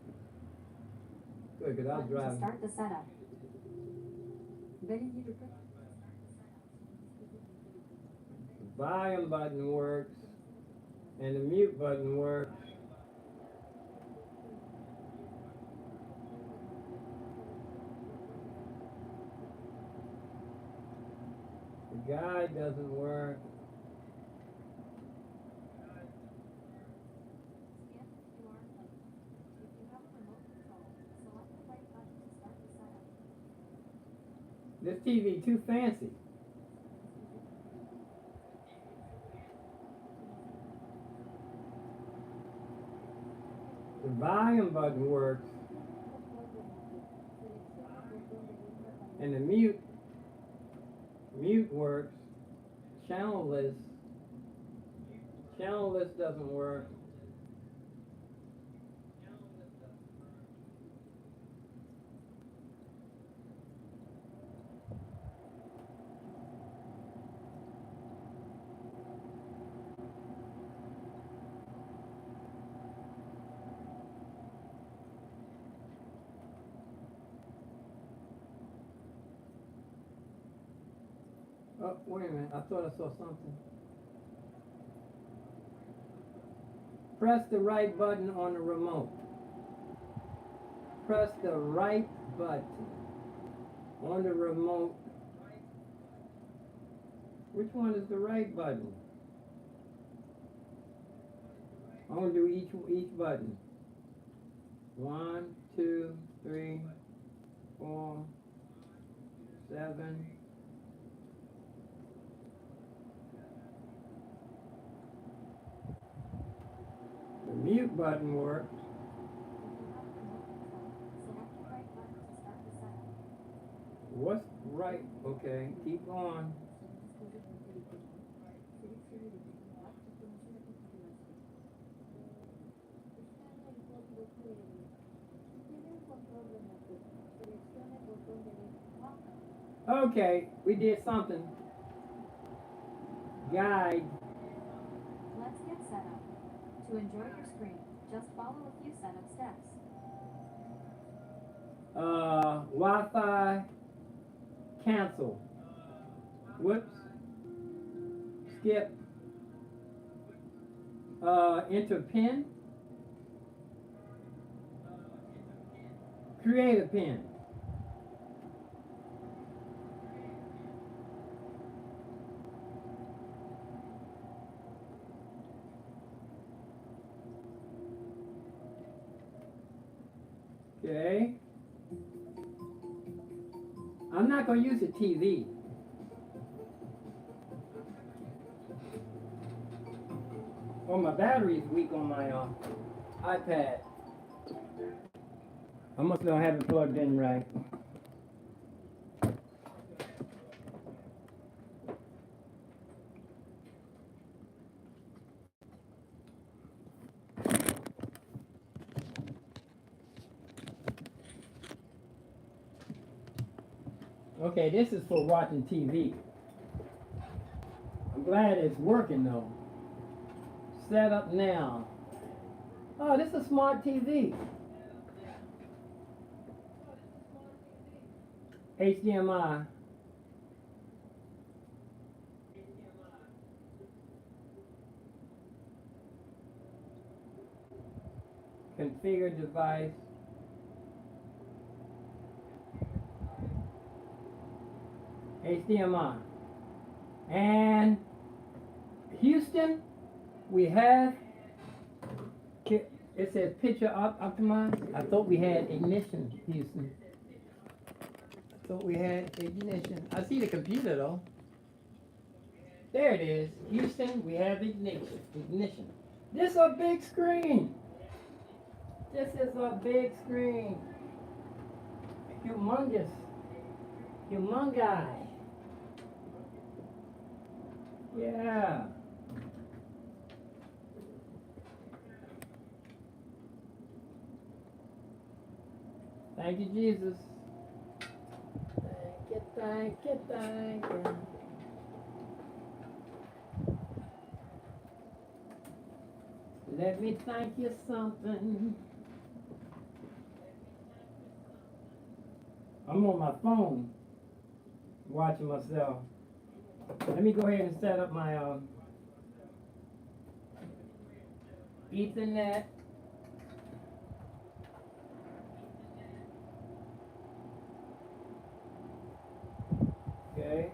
Good, because I was Button to driving. start the setup. Validez le code. The volume button works. And the mute button works. The guide doesn't work. Scan the QR code. If you have a remote control, select the right button to start the setup. This TV too fancy. The volume button works. And the mute works. Channel list doesn't work. Oh, wait a minute, I thought I saw something. Press the right button on the remote. Press the right button on the remote. Which one is the right button? I'm gonna do each button. 1, 2, 3, 4, 7. The mute button works. Select the right button to start the setup. What's right? Okay, keep going. Si vous disposez d'une télécommande, sélectionnez Okay, we did something. Guide. Let's get set up. To enjoy your screen, just follow a few setup steps. Wi-Fi. Cancel. Whoops. Skip. Enter pin. Create a pin. Okay. I'm not going to use a TV. Oh, my battery's weak on my iPad. I must not have it plugged in right. Okay, this is for watching TV. I'm glad it's working though. Set up now. Oh, this is a smart TV. HDMI. Configure device. HDMI. And Houston, we have, it says picture optimized. I thought we had ignition, Houston. I thought we had ignition. I see the computer though. There it is. Houston, we have ignition. This is a big screen. This is a big screen. Humongous. Humongi. Yeah. Thank you, Jesus. Thank you, thank you. Let me thank you something. I'm on my phone watching myself. Let me go ahead and set up my Ethernet. Okay.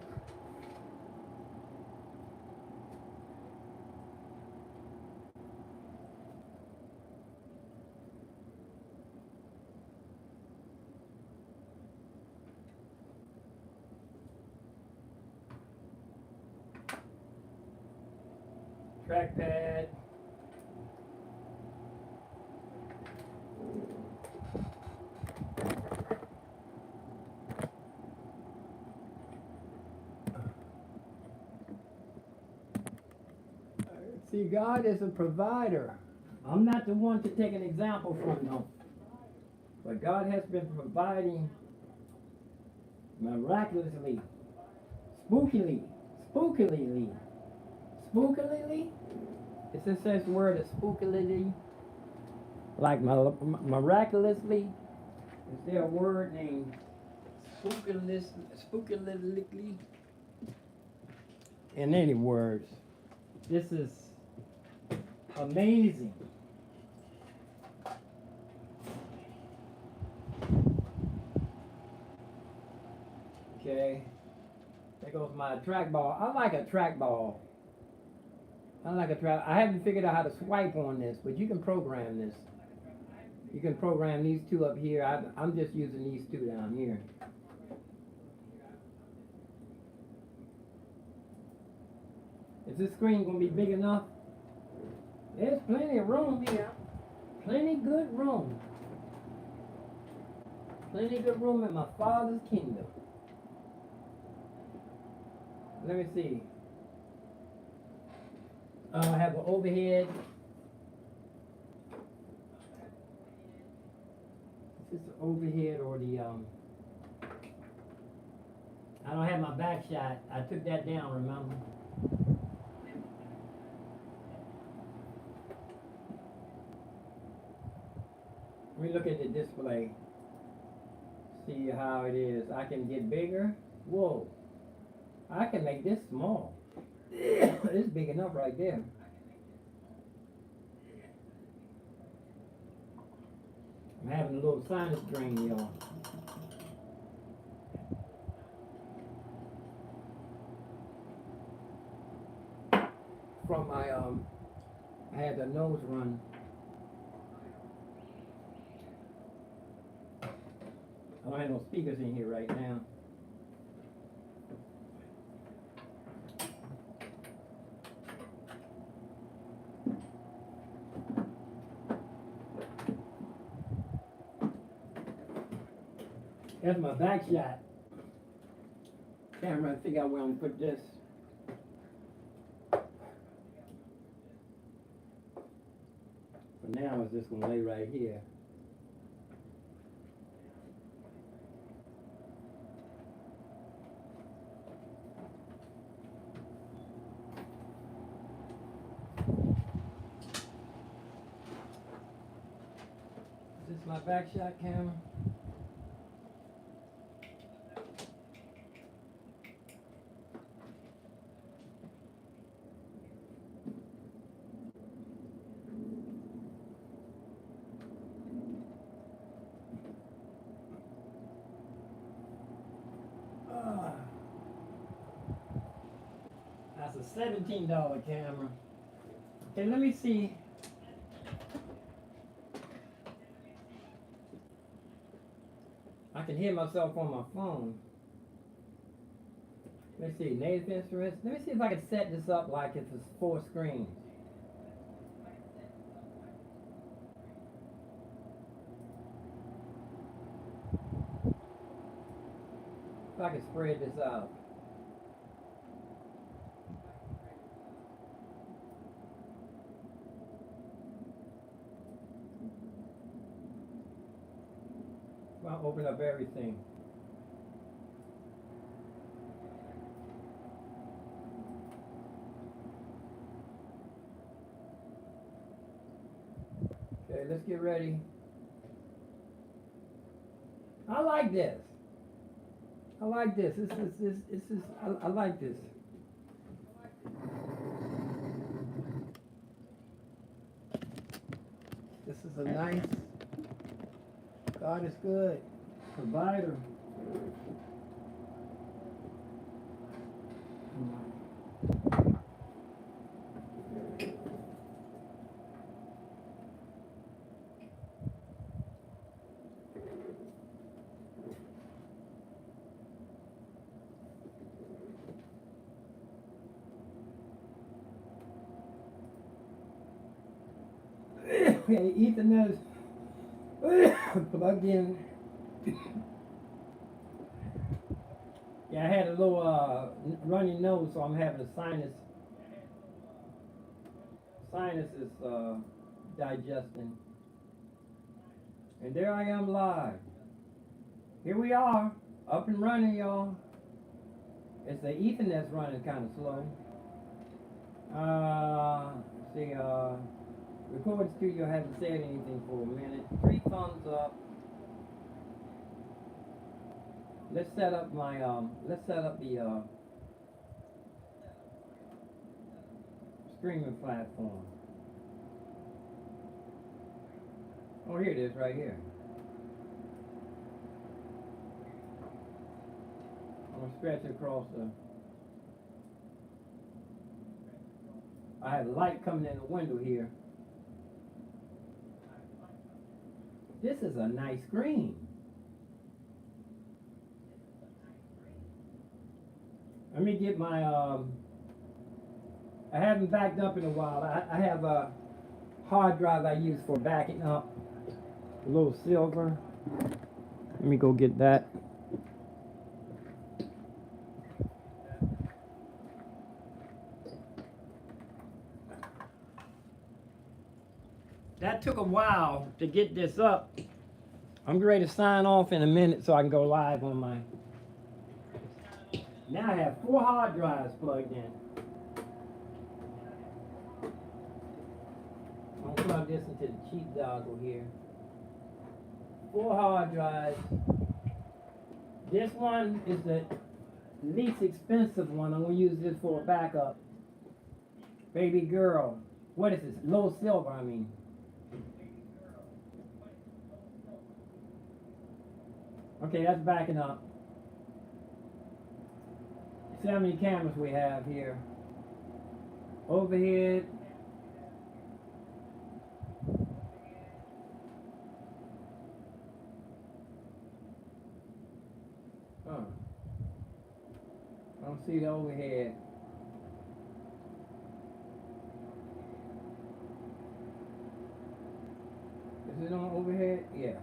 Trackpad. See, God is a provider. I'm not the one to take an example from, no. But God has been providing miraculously, spookily. It just says the word is spookily, like miraculously. Is there a word named spookily? In any words, this is amazing. Okay, there goes my trackball. I like a trackball. I haven't figured out how to swipe on this, but you can program this. You can program these two up here. I'm just using these two down here. Is this screen going to be big enough? There's plenty of room here. Plenty good room. Plenty good room in my Father's kingdom. Let me see. I have an overhead. Is this the overhead or the I don't have my back shot. I took that down, remember? Let me look at the display. See how it is. I can get bigger. Whoa. I can make this small. It's big enough right there. I'm having a little sinus drain, y'all. From my I had the nose run. I don't have no speakers in here right now. That's my back shot. Camera, figure out where I'm gonna put this. For now, it's just gonna lay right here. Is this my back shot camera? That's a $17 camera. Okay, let me see. I can hear myself on my phone. Let's see, native instruments. Let me see if I can set this up like if it's 4 screens. If I can spread this out. I'll open up everything. Okay, let's get ready. I like this. I like this. I like this. This is a nice, God is good, provider. Okay, Ethernet is plugged in. Yeah, I had a little runny nose, so I'm having a sinus. Sinus is digesting. And there I am live. Here we are, up and running, y'all. It's the Ethernet's running kind of slow. Recording studio hasn't said anything for a minute. 3 thumbs up. Let's set up my the streaming platform. Oh, here it is, right here. I'm gonna stretch it across the. I have light coming in the window here. This is a nice screen. Let me get my, I haven't backed up in a while. I have a hard drive I use for backing up. A little silver. Let me go get that. That took a while to get this up. I'm ready to sign off in a minute so I can go live on my Now I have 4 hard drives plugged in. I'm gonna plug this into the cheap dongle here. 4 hard drives. This one is the least expensive one. I'm gonna use this for a backup. Baby girl. What is this? Low silver, I mean. Okay, that's backing up. See how many cameras we have here. Overhead. I don't see the overhead. Is it on overhead? Yeah.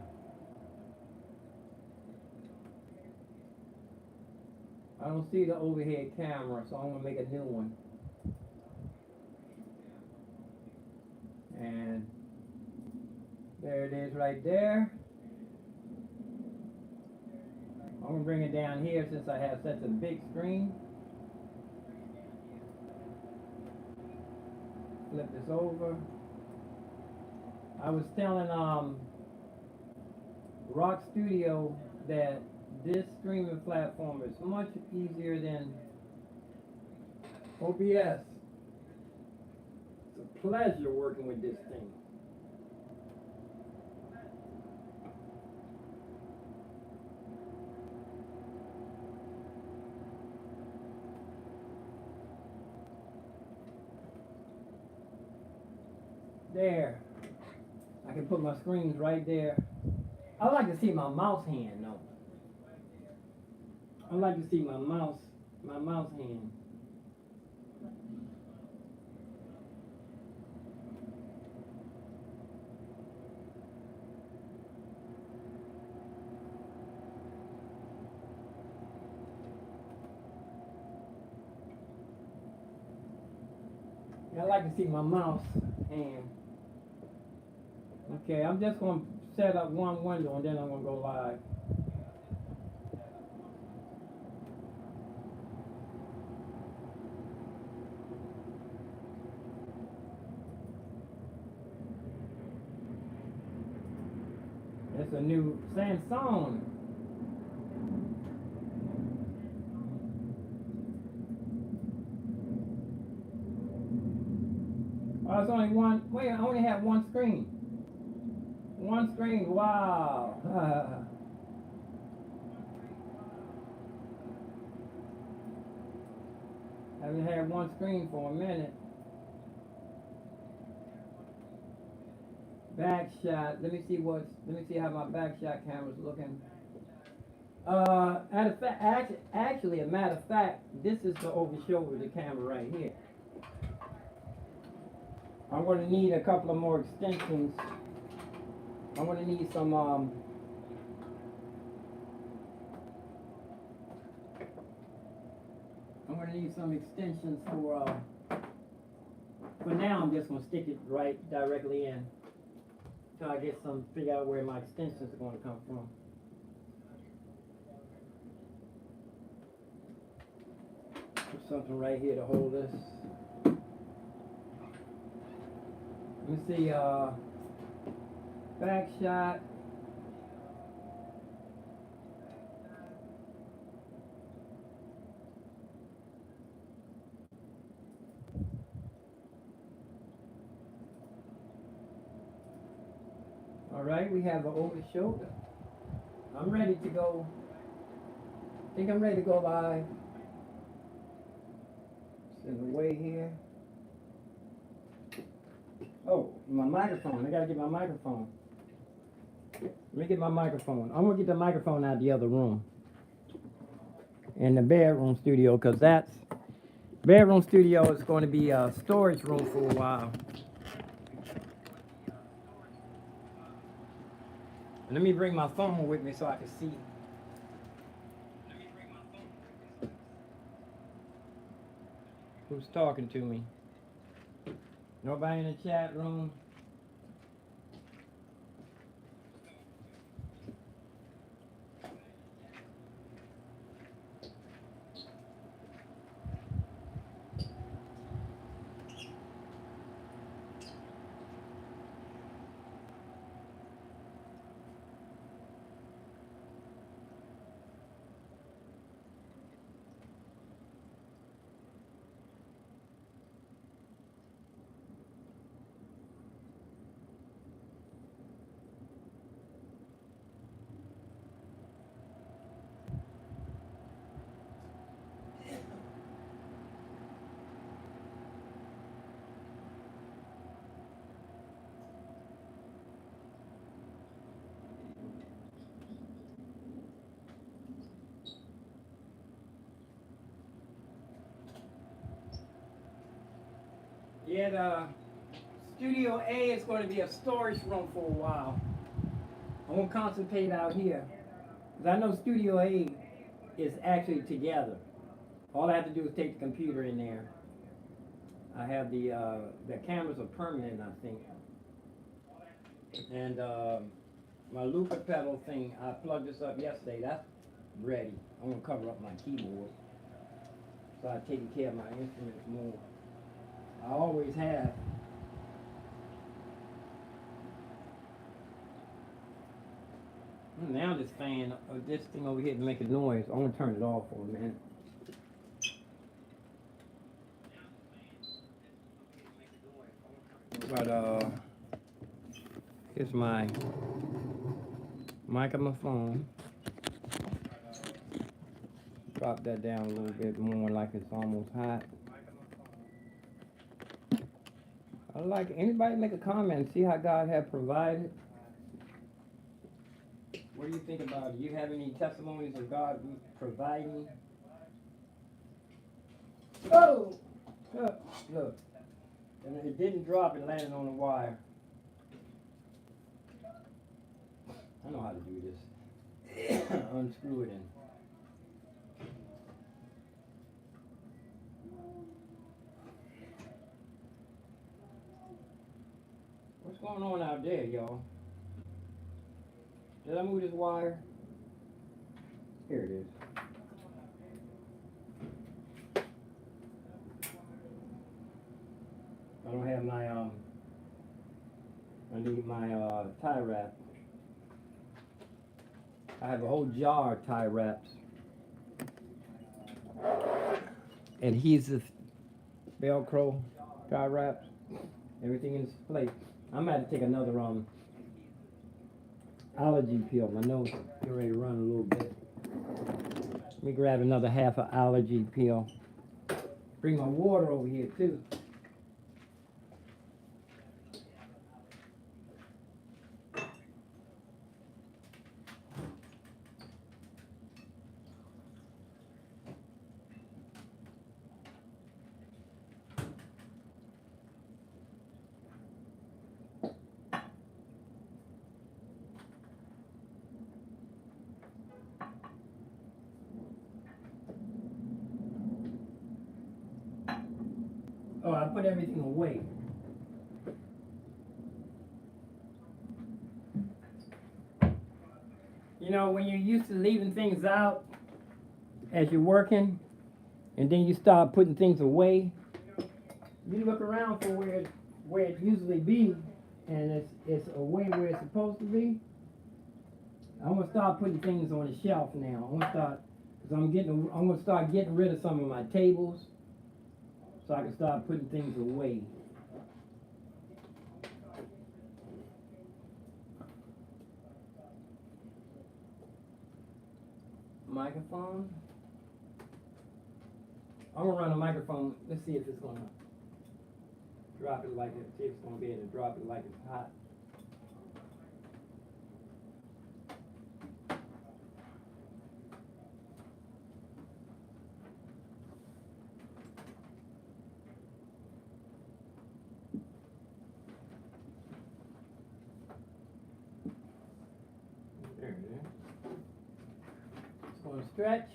I don't see the overhead camera, so I'm gonna make a new one. And there it is right there. I'm gonna bring it down here since I have such a big screen. Flip this over. I was telling Rock Studio that this streaming platform is much easier than OBS. It's a pleasure working with this thing. There. I can put my screens right there. I like to see my mouse hand though. I like to see my mouse hand. I like to see my mouse hand. Okay, I'm just going to set up one window and then I'm going to go live. It's a new Samsung. Oh, it's only one. Wait, I only have one screen. One screen, wow. I haven't had one screen for a minute. Back shot. Let me see how my back shot camera's looking. Actually, a matter of fact, this is the over shoulder the camera right here. I'm going to need a couple of more extensions. I'm going to need some I'm going to need some extensions for now I'm just going to stick it right directly in until I figure out where my extensions are going to come from. Put something right here to hold this. Let me see, back shot. All right, we have an over the shoulder. I'm ready to go. I think I'm ready to go live. It's in the way here. Oh, my microphone. I gotta get my microphone. Let me get my microphone. I'm gonna get the microphone out of the other room. In the bedroom studio, because that's bedroom studio is going to be a storage room for a while. Let me bring my phone with me so I can see. Who's talking to me? Nobody in the chat room? Yeah, the Studio A is going to be a storage room for a while. I won't concentrate out here. Because I know Studio A is actually together. All I have to do is take the computer in there. I have the cameras are permanent, I think. And my looper pedal thing, I plugged this up yesterday. That's ready. I'm gonna cover up my keyboard. So I've taken care of my instruments more. I always have. Now this fan, this thing over here is making noise. I'm gonna turn it off for a minute. But here's my mic on my phone. Drop that down a little bit more, like it's almost hot. I'd like anybody make a comment, see how God had provided. What do you think about it? Do you have any testimonies of God providing? Oh! Look. And it didn't drop, it landed on the wire. I know how to do this. Unscrew it in. What's going on out there, y'all? Did I move this wire? Here it is. I don't have my I need my tie wrap. I have a whole jar of tie wraps. Adhesive, Velcro, tie wraps, everything in its place. I'm gonna have to take another allergy pill. My nose is getting ready to run a little bit. Let me grab another half of allergy pill. Bring my water over here too. Oh, I put everything away. You know, when you're used to leaving things out as you're working, and then you start putting things away, you look around for where it usually be, and it's away where it's supposed to be. I'm gonna start putting things on the shelf now. I'm gonna start getting rid of some of my tables, so I can start putting things away. Microphone. I'm gonna run a microphone. Let's see if it's gonna drop it like it. See if it's gonna be able to drop it like it's hot. There it is. It's gonna stretch.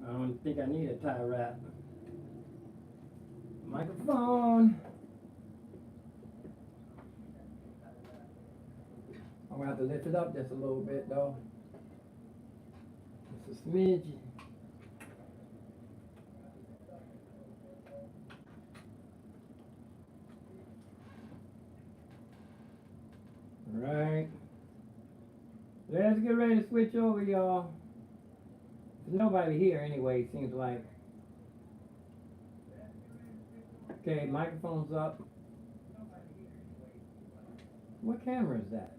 I don't think I need a tie wrap. Microphone. I'm gonna have to lift it up just a little bit though. Just a smidge. Alright. Let's get ready to switch over, y'all. There's nobody here anyway, it seems like. Okay, microphone's up. What camera is that?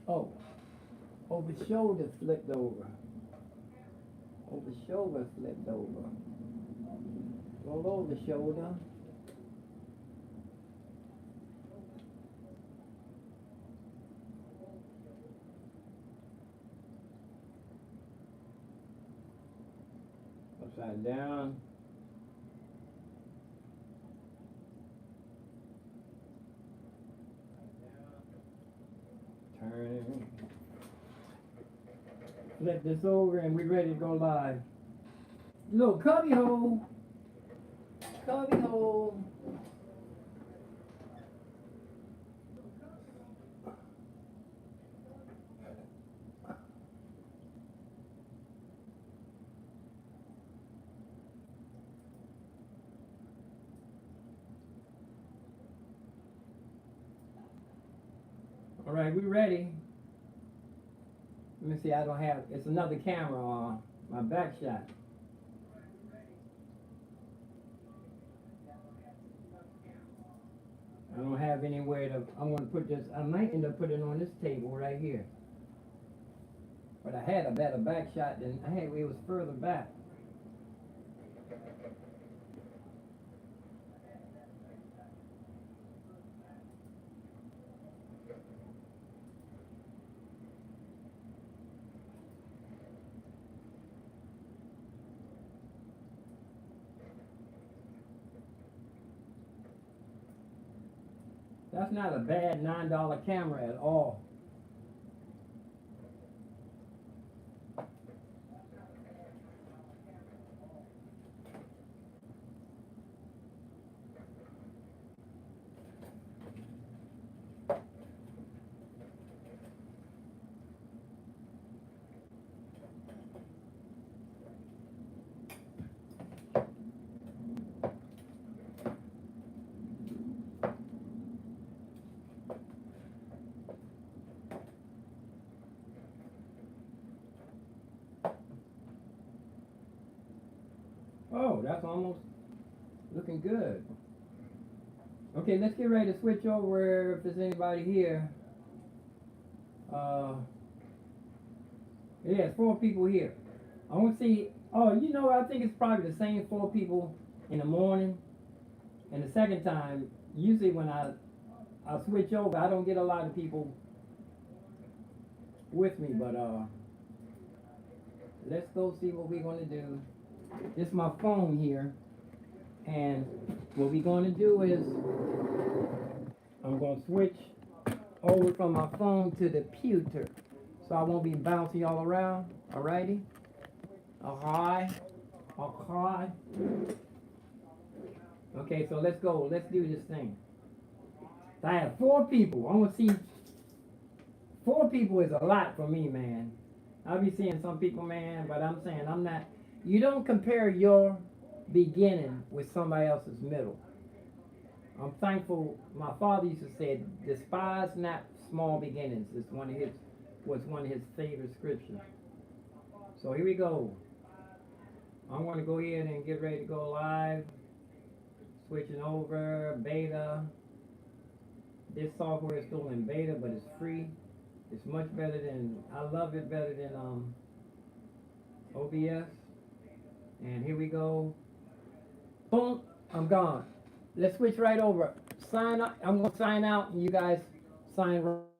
Oh. Over shoulder flipped over. Over shoulder flipped over. Roll over shoulder. Upside down. Turn. Flip this over and we're ready to go live. Little cubby hole. Cubby hole. All right, we ready. Let me see, I don't have, it's another camera on my back shot. I don't have anywhere to, I'm going to put this, I might end up putting it on this table right here. But I had a better back shot than I had, it was further back. That's not a bad $9 camera at all. Oh, that's almost looking good. Okay, let's get ready to switch over if there's anybody here. Yeah, it's 4 people here. I want to see, oh, you know, I think it's probably the same 4 people in the morning. And the second time, usually when I switch over, I don't get a lot of people with me, but let's go see what we're going to do. This is my phone here, and what we're going to do is I'm going to switch over from my phone to the computer, so I won't be bouncing all around. Alrighty? Alright. Okay, so let's go. Let's do this thing. I have 4 people. I want to see. 4 people is a lot for me, man. I'll be seeing some people, man, but I'm saying I'm not. You don't compare your beginning with somebody else's middle. I'm thankful. My father used to say, "Despise not small beginnings." It's one of his favorite scriptures. So here we go. I'm going to go ahead and get ready to go live. Switching over beta. This software is still in beta, but it's free. It's much better than, I love it better than OBS. And here we go. Boom, I'm gone. Let's switch right over. Sign up. I'm going to sign out and you guys sign right.